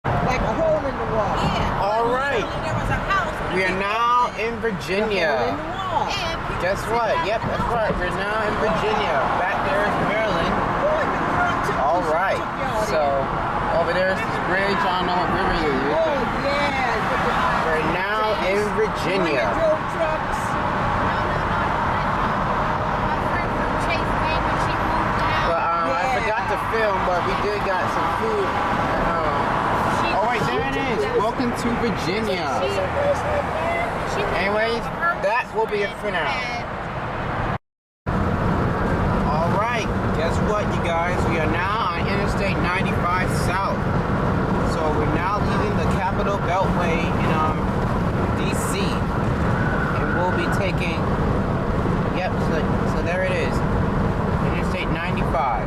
Like a hole in the wall. Yeah. All right. There was a house. We are now in A hole in Virginia. the wall. And people Guess sit what? back Yep, and that's watch. right. We're now in Virginia. Back there is Maryland. Boy, the girl took All you, right. took y'all So there. over there is this bridge. I don't know what river it is. Oh yeah. We're now in Virginia. When they drove trucks. My friend from Chase came and she moved out. But I Yeah. forgot to film, but we did got some food. Oh wait, there it is. Welcome to Virginia. Anyways, that will be it for now. All right, guess what, you guys? We are now on Interstate 95 South. So we're now leaving the Capitol Beltway in DC, and we'll be taking. Yep. So there it is. Interstate 95.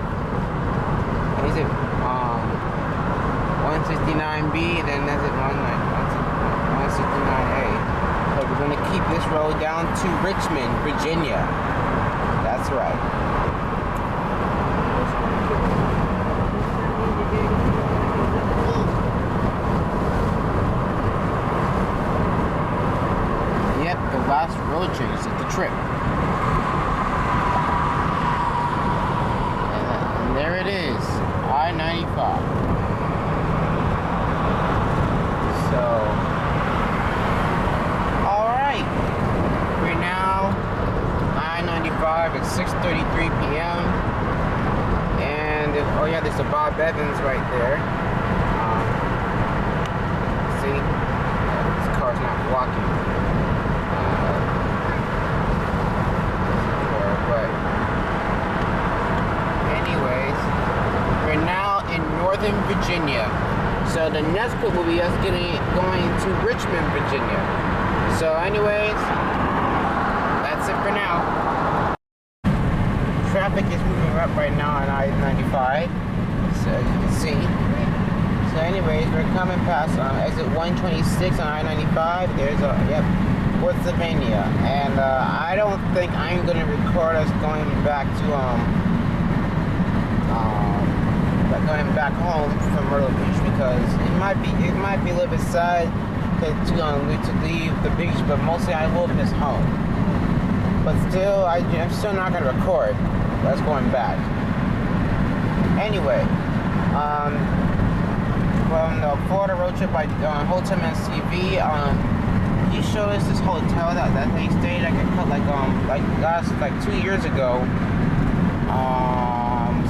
Is it 169B? Then there's it 169A. But we're gonna keep this road down to Richmond, Virginia. That's right. Yep, the last road change of the trip. And there it is, I-95. So, all right, we're now I-95 at 6:33 p.m. And oh yeah, there's a Bob Evans right there. See, this car's not blocking. But anyways, we're now in Northern Virginia. So the next clip will be us going to Richmond, Virginia. So anyways, that's it for now. Traffic is moving up right now on I-95, so as you can see. So anyways, we're coming past exit 126 on I-95. There's Pennsylvania, and I don't think I'm gonna record us going back to going back home from Myrtle Beach, because it might be a little bit sad to leave the beach, but mostly I will miss home. But still, I'm still not gonna record us going back. Anyway, from the Florida road trip by Hotel TV, he showed us this hotel that they stayed at like 2 years ago,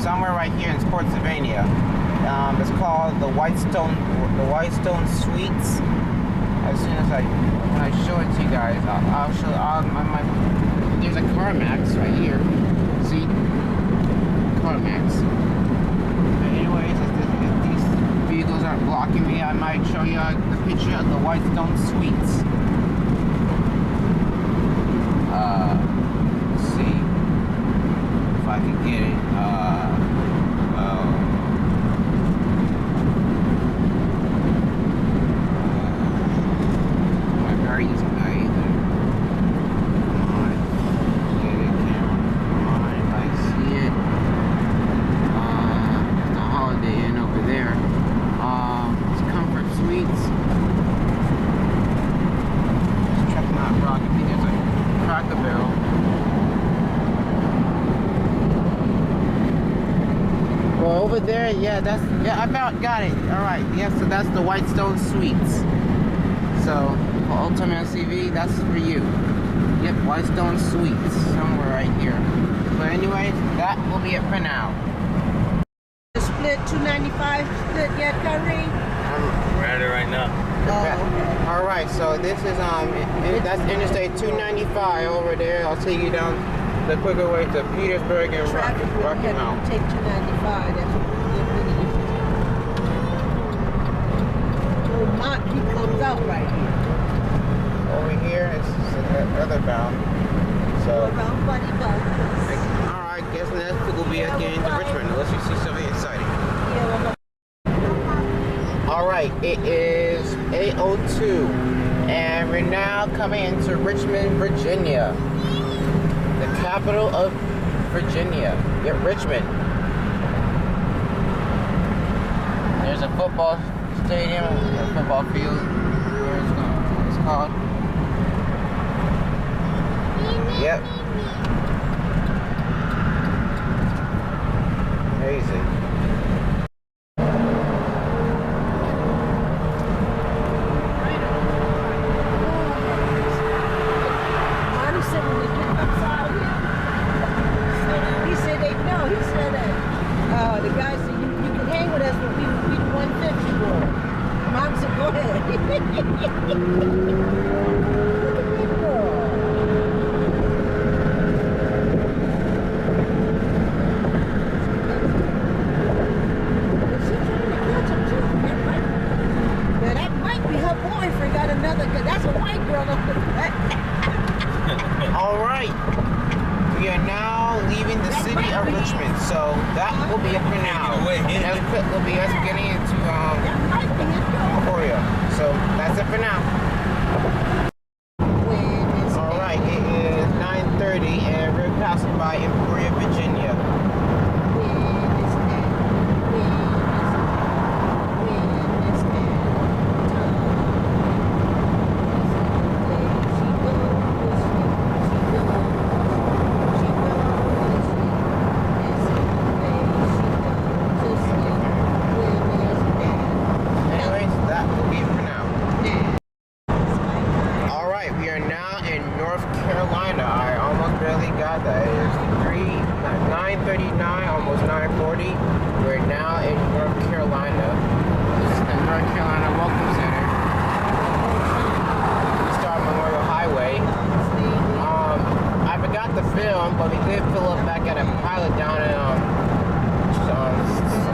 somewhere right here in Pennsylvania. It's called the Whitestone Suites. As soon as when I show it to you guys, I'll show. There's a CarMax right here. See, CarMax. But anyways, if these vehicles aren't blocking me, I might show you the picture of the Whitestone Suites. Let's see if I can get it. My battery isn't that either. Come on, get it, camera. Come on, if I see it. The Holiday Inn over there. It's Comfort Suites. Just checking out Rocket. There's a Cracker Barrel. Well, over there, I about got it. All right, so that's the Whitestone Suites. So, for Ultimate CV, that's for you. Yep, Whitestone Suites, somewhere right here. But anyways, that will be it for now. The split 295 split yet, Kyrie? we're at it right now. Oh, okay. All right, so this is that's Interstate 295 over there. I'll take you down the quicker way to Petersburg and Traffic Rocky will Mount. take 295. That's what he comes out right here. Over here is other bound. So, Around Buddy Bug. all right, guess next will be us getting to Richmond unless you see something exciting. Yeah, All right, it is 8:02, and we're now coming into Richmond, Virginia, the capital of Virginia. Yeah, Richmond. There's a football stadium, a football field. Where it's called. Yep. Amazing. The guy said, you can hang with us, but we 150 more. Mom said, go ahead. Look at me go. Is she trying to catch him too? Now that might be her boyfriend got another, that's a white girl up the back. Alright. We are now leaving the city of Richmond, so that will be it for now. Next clip will be us getting into Emporia. So that's it for now. Alright, it is 9:30 and we're passing by Emporia, Virginia. But we did fill up back at a pilot down in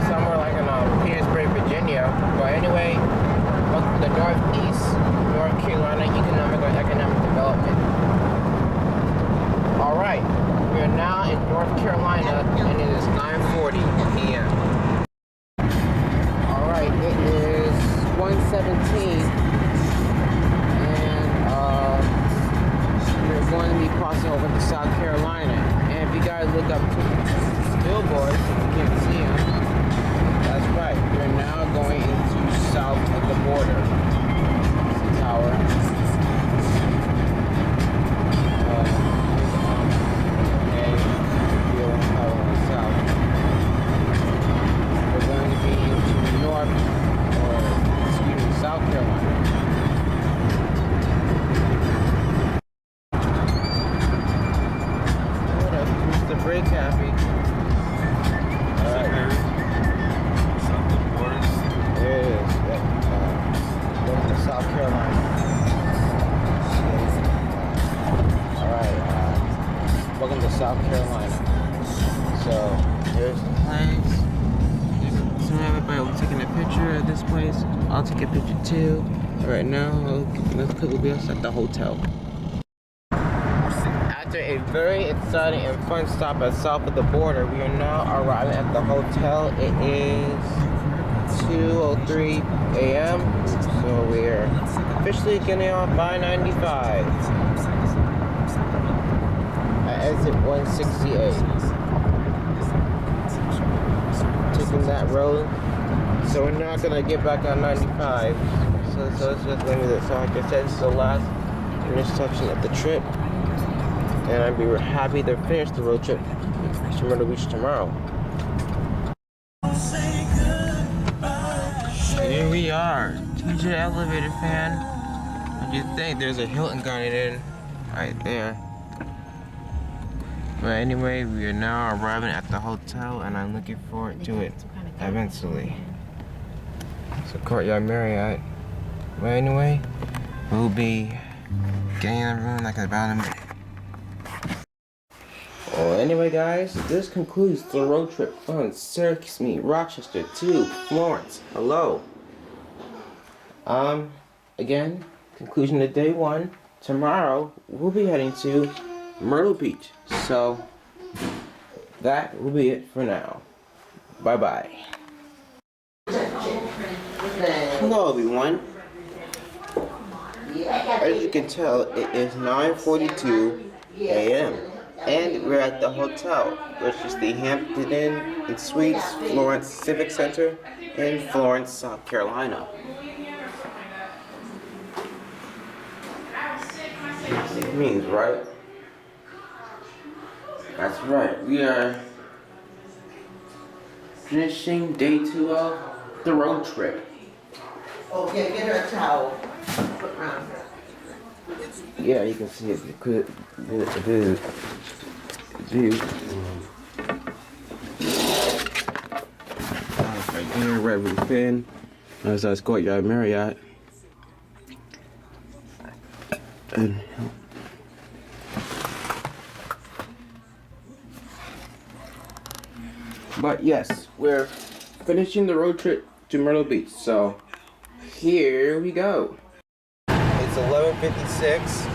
somewhere like in Petersburg, Virginia. But anyway, welcome to the Northeast North Carolina Economic Development. All right, we are now in North Carolina, and it is 9:40 p.m. All right, it is 1:17, and we're going to be crossing over to South Carolina. And if you guys look up to the billboards, you can see them. That's right. We're now going into south of the border. Tower. South. We're going to be into South Carolina. Break happy. Alright. South of the borders. There it is. Going to South Carolina. Alright. Welcome to South Carolina. So, there's the place. So everybody will be taking a picture of this place. I'll take a picture too. Right now, we'll be at the hotel. After a very exciting and fun stop at south of the border, we are now arriving at the hotel. It is 2:03 a.m. So we're officially getting off I-95 at exit 168. Taking that road. So we're not gonna get back on 95. So it's just gonna be this. So like I said, this is the last intersection of the trip. And I'd be happy to finish the road trip to Myrtle Beach tomorrow. Here we are. TJ elevator fan. What do you think? There's a Hilton Garden right there. But anyway, we are now arriving at the hotel and I'm looking forward to it eventually. So Courtyard Marriott. But anyway, we'll be getting in the room like about a minute. Well, anyway, guys, this concludes the road trip from Rochester to Florence. Hello. Again, conclusion of day one. Tomorrow, we'll be heading to Myrtle Beach. So, that will be it for now. Bye-bye. Hello, everyone. As you can tell, it is 9:42 a.m. and we're at the hotel, which is the Hampton Inn and Suites Florence Civic Center in Florence, South Carolina. It means, right? That's right. We are finishing day 2 of the road trip. Okay, get her a towel. Put around her. Yeah, you can see it. The view. Right there, Red Roof Inn. That's us Courtyard Marriott. And but yes, we're finishing the road trip to Myrtle Beach. So here we go. It's 11:56,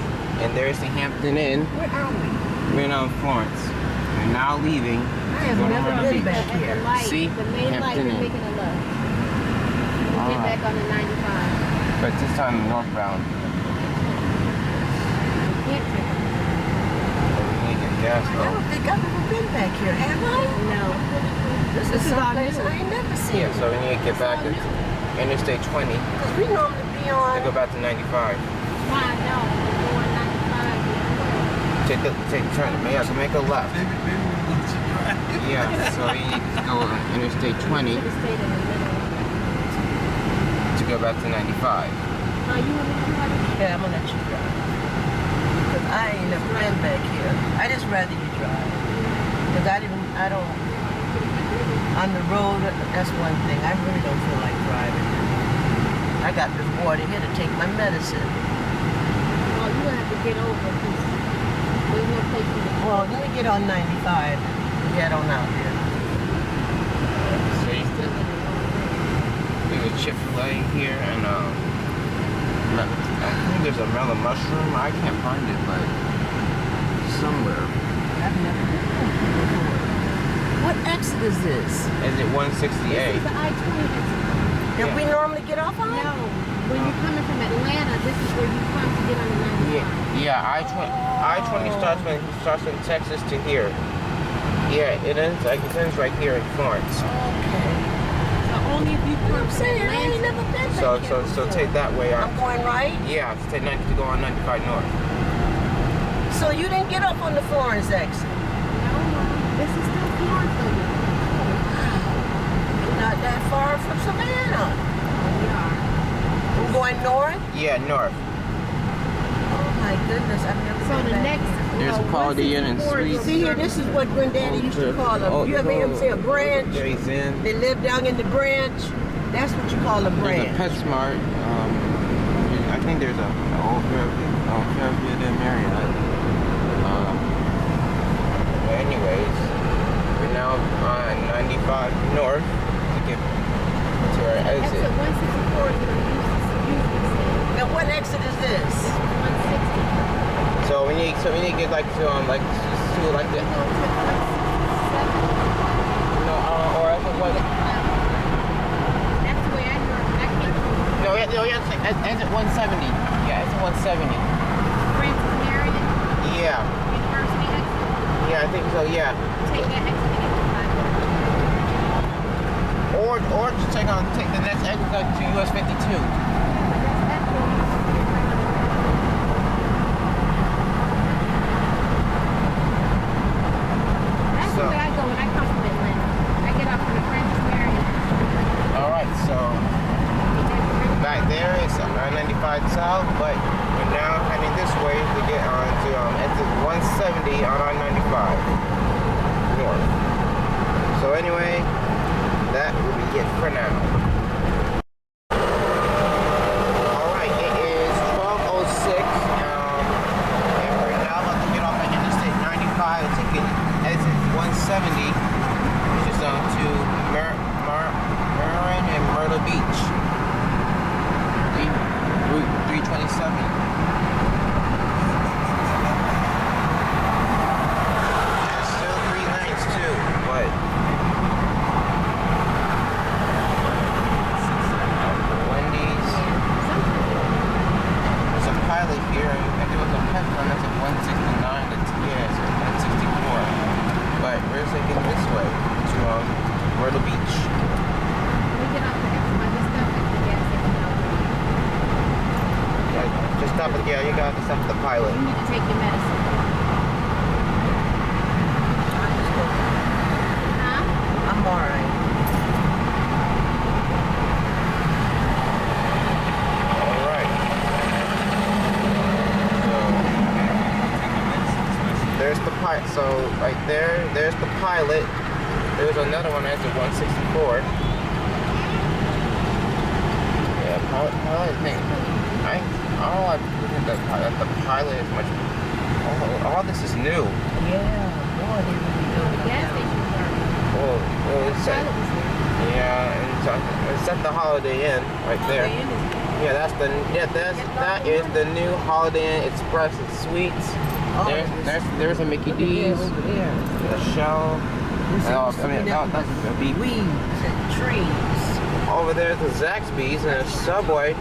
and there's the Hampton Inn. Where are we? We're now in Florence. We're now leaving. I have never been back here. The light, See? the main light, Hampton we're Inn. making a left. We get back on the 95. But this time northbound. Can't take it. We need to get gas I though. don't think I've ever been back here, have I? No. This is someplace I ain't never seen. Yeah, so we need to get back to Interstate 20 to Because we normally be go on. back to 95. Why no? We're going 95. Take turn. Yeah, so make a left. Yeah, so we need to go on Interstate 20 Should have stayed in the middle. to go back to 95. You want me to drive? Yeah, I'm gonna let you drive. Because I ain't never been back here. I just rather you drive. Because I don't, on the road, that's one thing. I really don't feel like driving. I got this water here to take my medicine. Well, you're going to have to get over because there's no place for you to go. Well, let me get on 95 and get on out here. So you there's a Chick-fil-A here, and I think there's a melon mushroom. I can't find it, but somewhere. I've never been there before. What exit is this? Is it 168? This is the I-20 exit. That we normally get off on? No, when you're coming from Atlanta, this is where you come to get on the 95. Yeah, I-20 starts in Texas to here. Yeah, it ends right here in Florence. Okay. So only if you come I'm from saying I ain't Atlanta. never been back So here before. take that way I'm out. going right? Yeah, to go on 95 north. So you didn't get up on the Florence exit? No, this is still Florence though. Not that far from Savannah. We are. I'm going north? Yeah, north. Oh my goodness, I've never So been the back next. There's a Quality Inn and Suites. See here, this is what Granddaddy used to call a, you ever hear him say a branch? Jay's Inn. They live down in the branch. That's what you call a There's a branch. PetSmart. I think there's a old Fairfield Marriott. Anyways, we're now on 95 north to get to our exit. Exit 164 is what it used to say. Now what exit is this? 160. So we need to get like to the Go to 167. no or I think what That's the way I know it. I came from exit 170. Yeah, exit 170. Francis Marion Yeah. University exit. Yeah, I think so. Yeah. Take that exit to get to 5. Or just take the next exit to US 52. That's the way I go when I come from Atlanta. I get off from the Francis Marion. All right, so back there is 95 south, but we're now heading this way to get on to exit 170 on our 95 north. So anyway, that will be it for now. All right, it is 12:06, and we're now about to get off at Interstate 95 to get exit 170, which is on to Marin and Myrtle Beach. Route 327. There's still 3 lanes too, but got this up the pilot. You need to take your medicine. Huh? I'm alright. Alright. So there's the pilot. So right there's the pilot. There's another one that's a 164. Yeah, pilot thing. I don't like looking at the pilot as much. All this is new. Yeah, boy, they really do The gas station was already. Oh, it's at, Pilot was there. yeah, and it's at the Holiday Inn right there. Holiday Inn is there. Yeah, that is the new Holiday Inn Express and Suites. There's a Mickey D's, over there. a Shell. Oh, I mean, that's a beep. Weeds and trees. Over there's the Zaxby's and a Subway.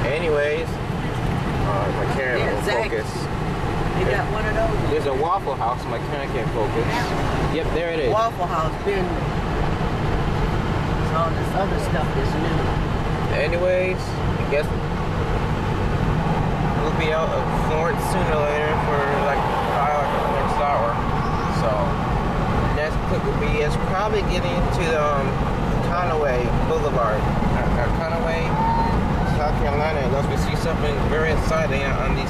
Anyways, my camera Yeah, won't Zax. focus. They got one of those. There's a Waffle House, my camera can't focus. Yep, there it is. Waffle House been. All this other stuff is new. Anyways, I guess we'll be out of Florence sooner or later for like probably like the next hour. So next clip will be us probably getting to Conway Boulevard, Conway, South Carolina, unless we see something very exciting on these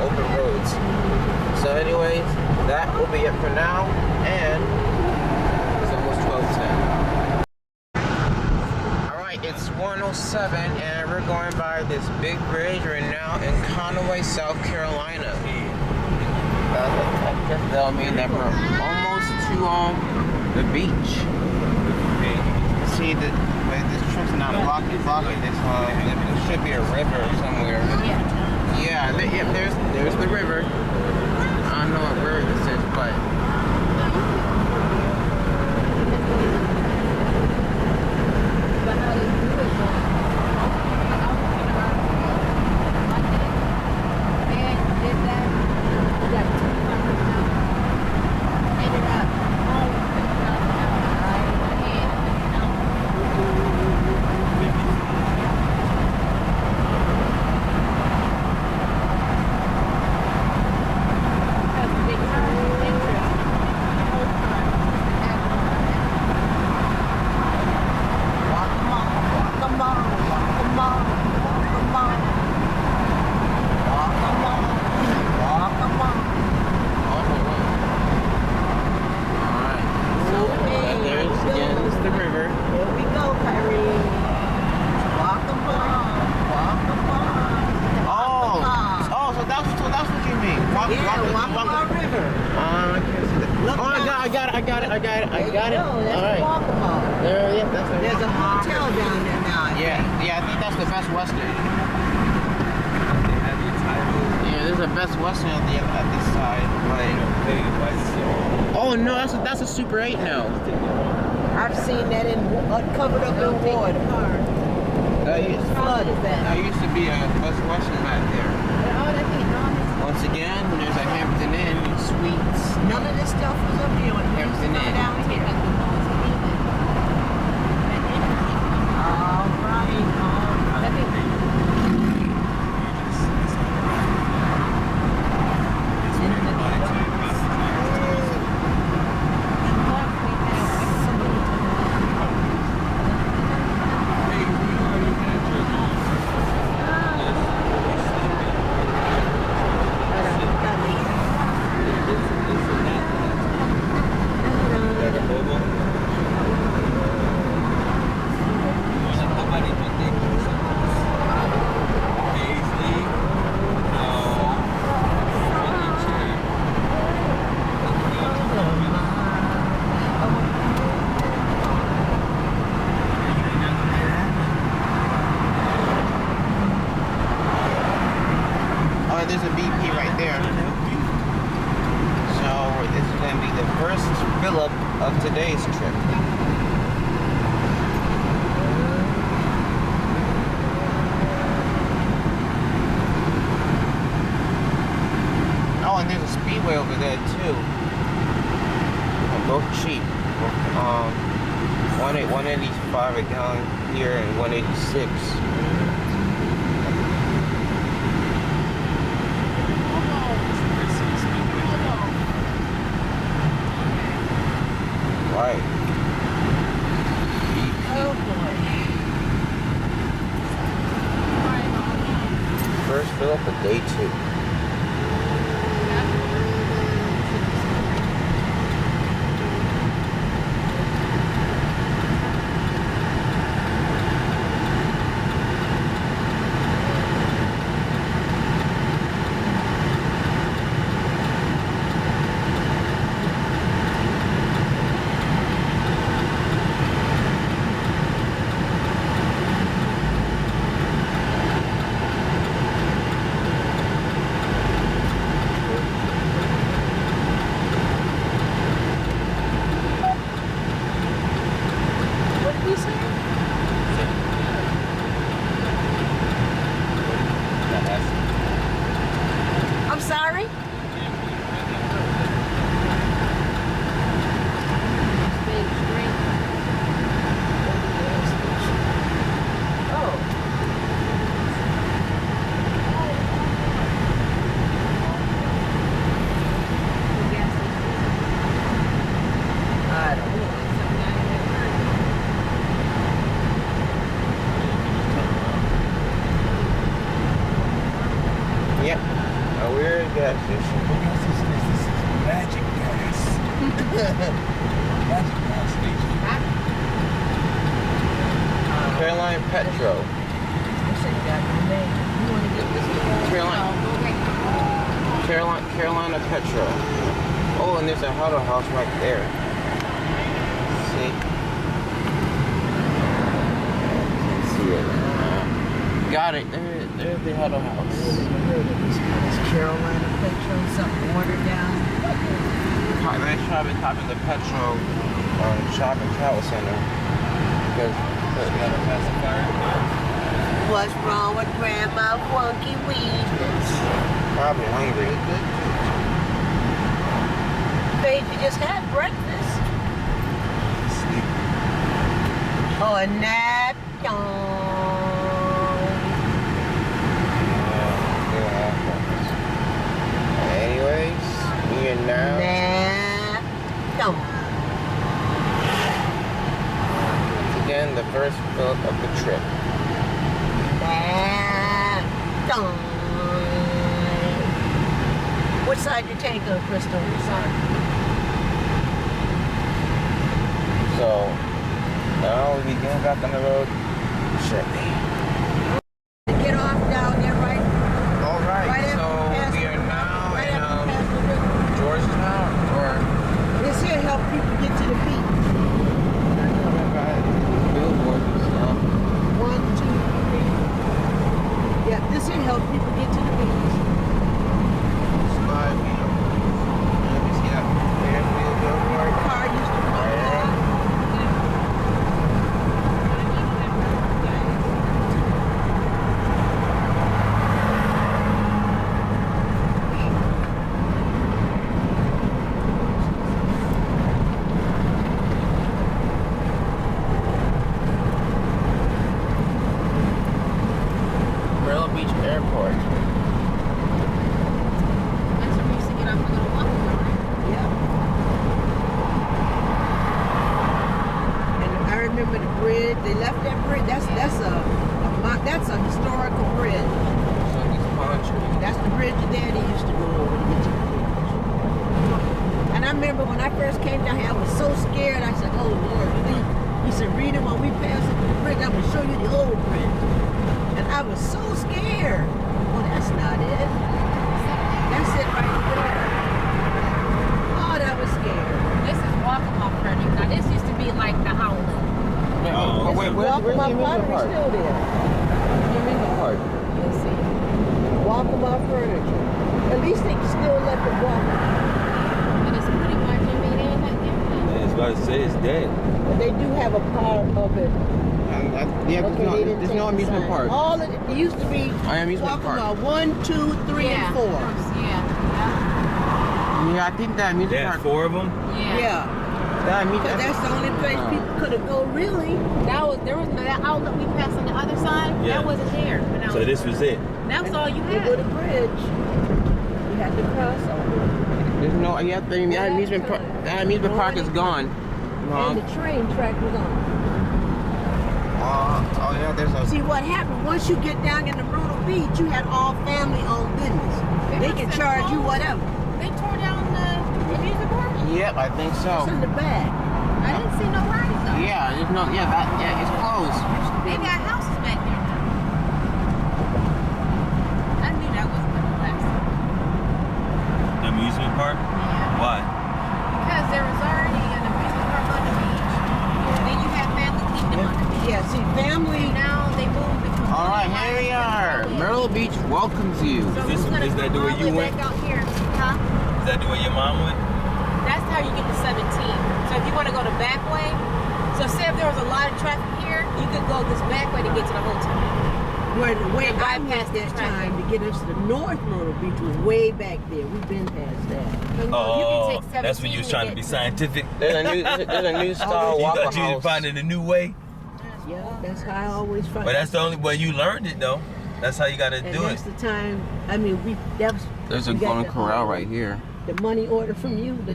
open roads. So anyways, that will be it for now, and it's almost 12:10. It's 107 and we're going by this big bridge right now in Conway, South Carolina. I guess that'll mean that we're almost to the beach. See, this truck's not blocking this. There should be a river somewhere. Yeah. There's the river. I don't know what river this is, but. I got it. No, that's All right. Walkable. There's a hotel down there now. Yeah, I think that's the Best Western. Yeah, there's a Best Western at this side. Oh no, that's a Super 8 now. I've seen that covered up in water. It's flooded. There used to be a Best Western back there. Once again, there's a Hampton Inn Suites. None of this stuff was up here when we used to Hampton go Inn. down here. All right. There's a BP right there. So this is going to be the first fill-up of today's trip. Oh, and there's a speedway over there too. Both cheap. 185 a gallon. here in 186. Right. Oh boy. First fill up of day 2. What did you say? I'm sorry? I don't know. Yep. A weird gas station. Magic gas. Magic gas station. Caroline Petro. I said you got your name. You want to get this Carolina Petro. Oh, and there's a huddle house right there. See? See it. Got it. There's the huddle house. It's Carolina Petro, something watered down. They probably topping the Petro shopping travel center because Got a pacifier. What's wrong with Grandma Wonky Weakness? probably hungry. Babe, you just had breakfast. Sleep. Oh, a nap. Anyways, we are now. Nap. Once again, the first fill of the trip. Nap. What side you take on, Crystal? Which side? So now we begin back on the road shortly. Get off down there, right? All right, Right so after we are now right in after past the river. Georgia now, or This here help people get to the beach. billboards. 1, 2, 3. Yeah, this here help people get to the beach. Slide wheel. Let me see that. Rear wheel billboard. Car used to come Right. down. Myrtle Beach Airport. That's where we used to get off a little walk, right? Yeah. And I remember the bridge. They left that bridge. That's a historical bridge. So these palm trees. That's the bridge your daddy used to go over to get to the beach. And I remember when I first came down here, I was so scared. I said, "Oh Lord!" He said, "Rita, when we pass up the bridge, I'm gonna show you the old bridge." And I was so scared. Oh, that's not it. That's it right there. Oh, that was scary. This is Walkable Furniture. Now, this used to be like the outlet. Oh, but wait, where's the Walkable amusement Furniture park? still there. The amusement park. You'll see. Walkable Furniture. At least they still let the walk. But it's pretty much, I mean, ain't that different. I was about to say it's dead. But they do have a part of it. Yeah, Okay, they didn't there's take no the amusement sign. park. All of it used to be Amusement park. Walkable 1, 2, 3, Yeah, and 4. of course, yeah. Yeah, I think that amusement They had park. 4 of them. Yeah. Yeah. But that's the only place people could have go really. There was that outlet we passed on the other side. Yeah. That wasn't there. When I So was, this was it. that was all you There go had. the bridge. You had to cross over. There's no, yeah, that amusement park. That amusement park is gone. And the train track was on. Oh yeah, there's a. See what happened, once you get down in the Myrtle Beach, you had all family owned business. They can charge you whatever. They tore down the amusement park. Yep, I think so. It's in the bag. I didn't see no rides though. Yeah, there's no. Yeah, it's closed. They got houses back there now. I knew that wasn't gonna last. The amusement park? Yeah. Why? Because there was already an amusement park on the beach. Then you had Family Kingdom on the beach. Yeah, see, family. Now they moved it. All right, here we are. Myrtle Beach welcomes you. So Is who's gonna that the come way all you way went? back out here? Huh? Is that the way your mom went? That's how you get to 17. So if you want to go the back way, so say if there was a lot of traffic here, you could go this back way to get to the hotel. Where the way And I bypass passed that the traffic. time to get us to the North Myrtle Beach was way back there. We've been past that. So you Oh, can take 17 that's when you was trying to be get scientific. There's a new style You Waffle thought you was House. finding a new way, Yeah, that's how I always find. but that's the only way you learned it though. That's how you got to and do that's it. the time. I mean, that was. There's a we got Golden the, Corral right here. The money order from you. The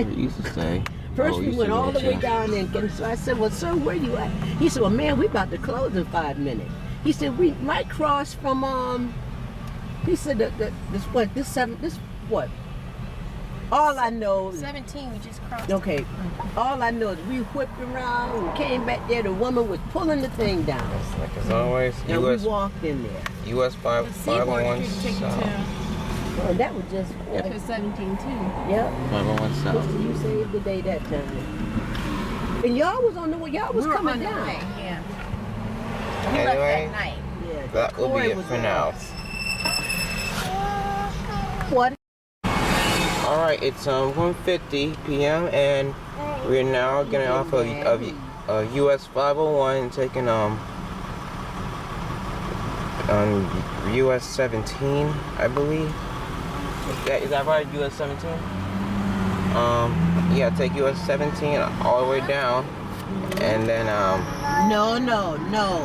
It used to say. First Oh, we you went said all the way that. down there, and so I said, "Well, sir, where you at?" He said, "Well, man, we about to close in 5 minutes." He said, "We might cross from He said, "This what?" All I know is 17, we just crossed. okay. All I know is we whipped around, we came back there. The woman was pulling the thing down, Like as always, and US we walked in there. US The 501 Seaboard Street take you South. Well, that was just to 17 too. Yep. 501 South. Sister, you saved the day that time. And y'all was on the way. Y'all was We were coming on the down. way, yeah. We left Anyway, that night. Yeah, that will be Corey it was for there. now. What? All right, it's 1:50 p.m. and we're now getting off of US 501 and taking US 17, I believe. Is that right? US 17? Yeah, take US 17 all the way down, and then No.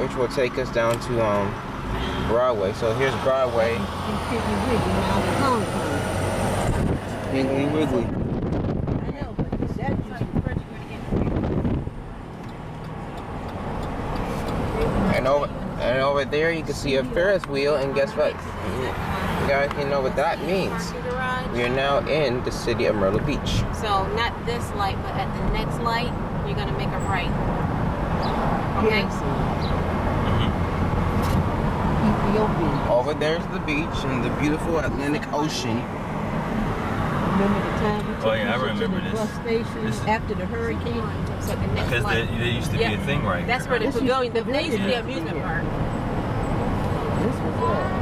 which will take us down to Broadway. So here's Broadway. Wiggly Wiggly. I know, but that And over there you can see a Ferris wheel, and guess what? You guys can know what that means. Parking garage. We are now in the city of Myrtle Beach. So not this light, but at the next light, you're gonna make a right. Okay. Ethiopian. Over there's the beach and the beautiful Atlantic Ocean. Remember the time we took Oh, yeah, I you to remember the this. bus station This- after the hurricane? So the next Because light. there used to be a thing right That's here. where the This pavilion. used to be There used to be an pavilion. amusement park. This was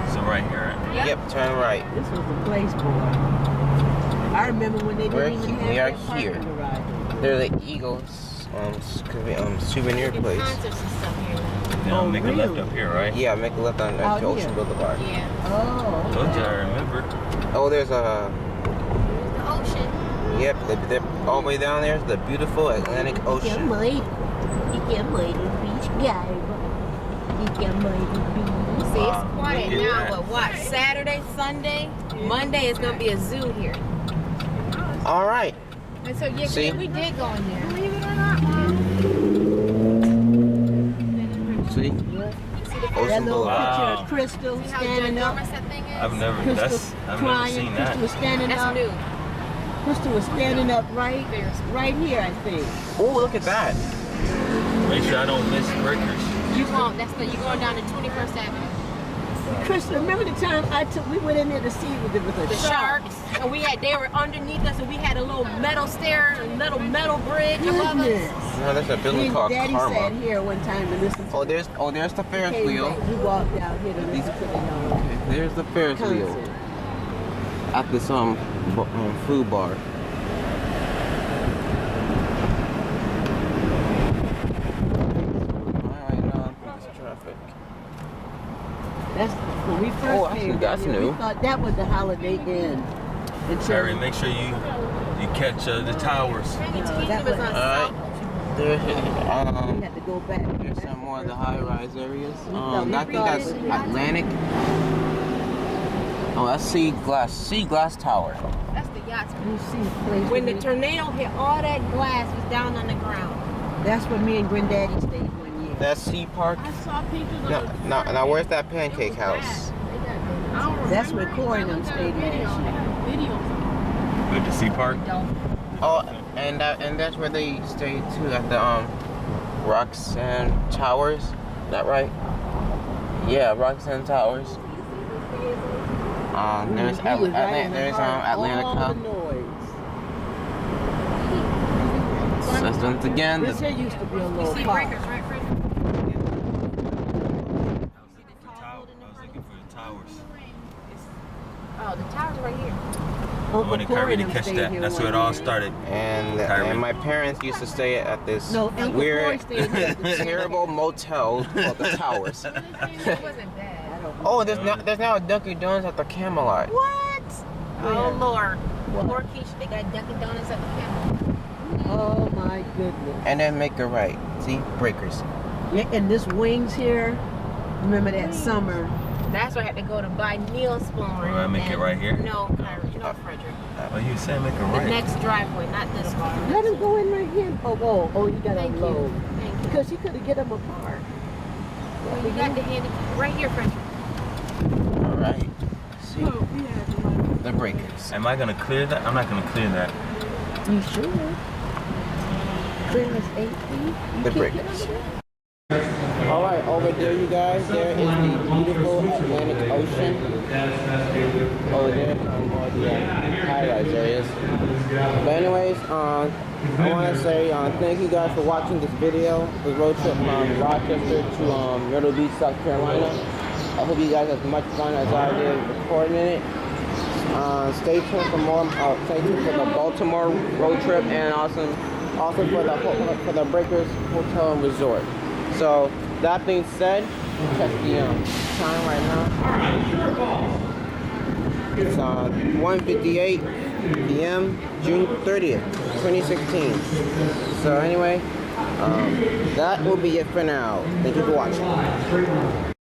it. So right here. Yep. Yep, turn right. This was the place, boy. I remember when they We're didn't even he- we have are that parking here. garage. There's the Eagles souvenir There's place. concerts and stuff here. Now Oh, make a left really? up here, right? Yeah, make a left on Out Ocean here. Boulevard. Yeah. Oh, Told you, okay. I remember. Oh, there's There's the ocean. yep, all the way down there's the beautiful Atlantic Ocean. See, it's quiet look at now, that. but watch. Saturday, Sunday, Monday is gonna be a zoo here. All right. And so yeah, See? we did go in there. Believe it or not, Mom. See? See the That Ocean little Boulevard. picture Wow. of Crystal See how standing up. ginormous that thing is? I've never Crystal seen Crystal that. was standing That's up. new. Crystal was standing up right here, I think. Oh, look at that. Make sure I don't miss breakers. You won't. You're going down to 21st Avenue. Crystal, remember the time we went in there to see with the The sharks, and they were underneath us, and we had a little metal stair, a little metal bridge above Goodness. us. No, there's a Me building and called Daddy sat Karma. here one time to listen to There's the Ferris Came wheel. back, we walked out here to listen to the There's the Ferris wheel concert. at this food bar. Alright, now this traffic. That's when we first Oh, actually, came that's down here, new. we thought that was the Holiday Inn. And so Harry, make sure you You catch the towers. that was Alright. There's we had to go back. There's some more of the high-rise areas. No, I think that's Atlantic. Oh, that's Sea Glass Tower. That's the yachts. You see the place. When the tornado hit, all that glass was down on the ground. That's where me and Granddaddy stayed one year. That's Sea Park. I saw pictures No, now where's that pancake house? That's where Corey and them stayed last year. Went to Sea Park. Oh, and that's where they stayed too, at the Roxanne Towers. Is that right? Yeah, Roxanne Towers. There's Atlantica. So once again, This here used to be a You little see park. breakers, right, Fred? I was looking for the towers. Oh, the tower's right here. I wanted Kyrie to catch that. That's where it all started. and my parents used to stay at this No, Uncle Corey weird, stayed here. terrible motel called the Towers. It wasn't bad. Oh, there's now a Dunkin' Donuts at the Camelot. What? Oh, Lord. What? Poor Keisha, they got Dunkin' Donuts at the camp. Oh my goodness. And then make a right. See, breakers. Yeah, and this wings here. Remember that summer? That's why I had to go to buy Neil spoon. I make it right here? No, Kyrie, no, Frederick. Oh, you said make a The right. next driveway, not this one. Let him go in right here. Oh, you got to Thank unload. you. Thank you. Because he could have get them apart. Well, you got the handy right here, Frederick. All right. See, the breakers. Am I gonna clear that? I'm not gonna clear that. You sure? Clear as 8 feet. The breakers. All right, over there, you guys. There is the beautiful Atlantic Ocean. Over there, all the high-rise areas. But anyways, I want to say thank you guys for watching this video. The road trip from Rochester to Myrtle Beach, South Carolina. I hope you guys had as much fun as I did recording it. Stay tuned for more. Stay tuned for the Baltimore road trip and also for the Breakers Hotel and Resort. So that being said, check the time right now. It's 1:58 p.m. June 30th, 2016. So anyway, that will be it for now. Thank you for watching.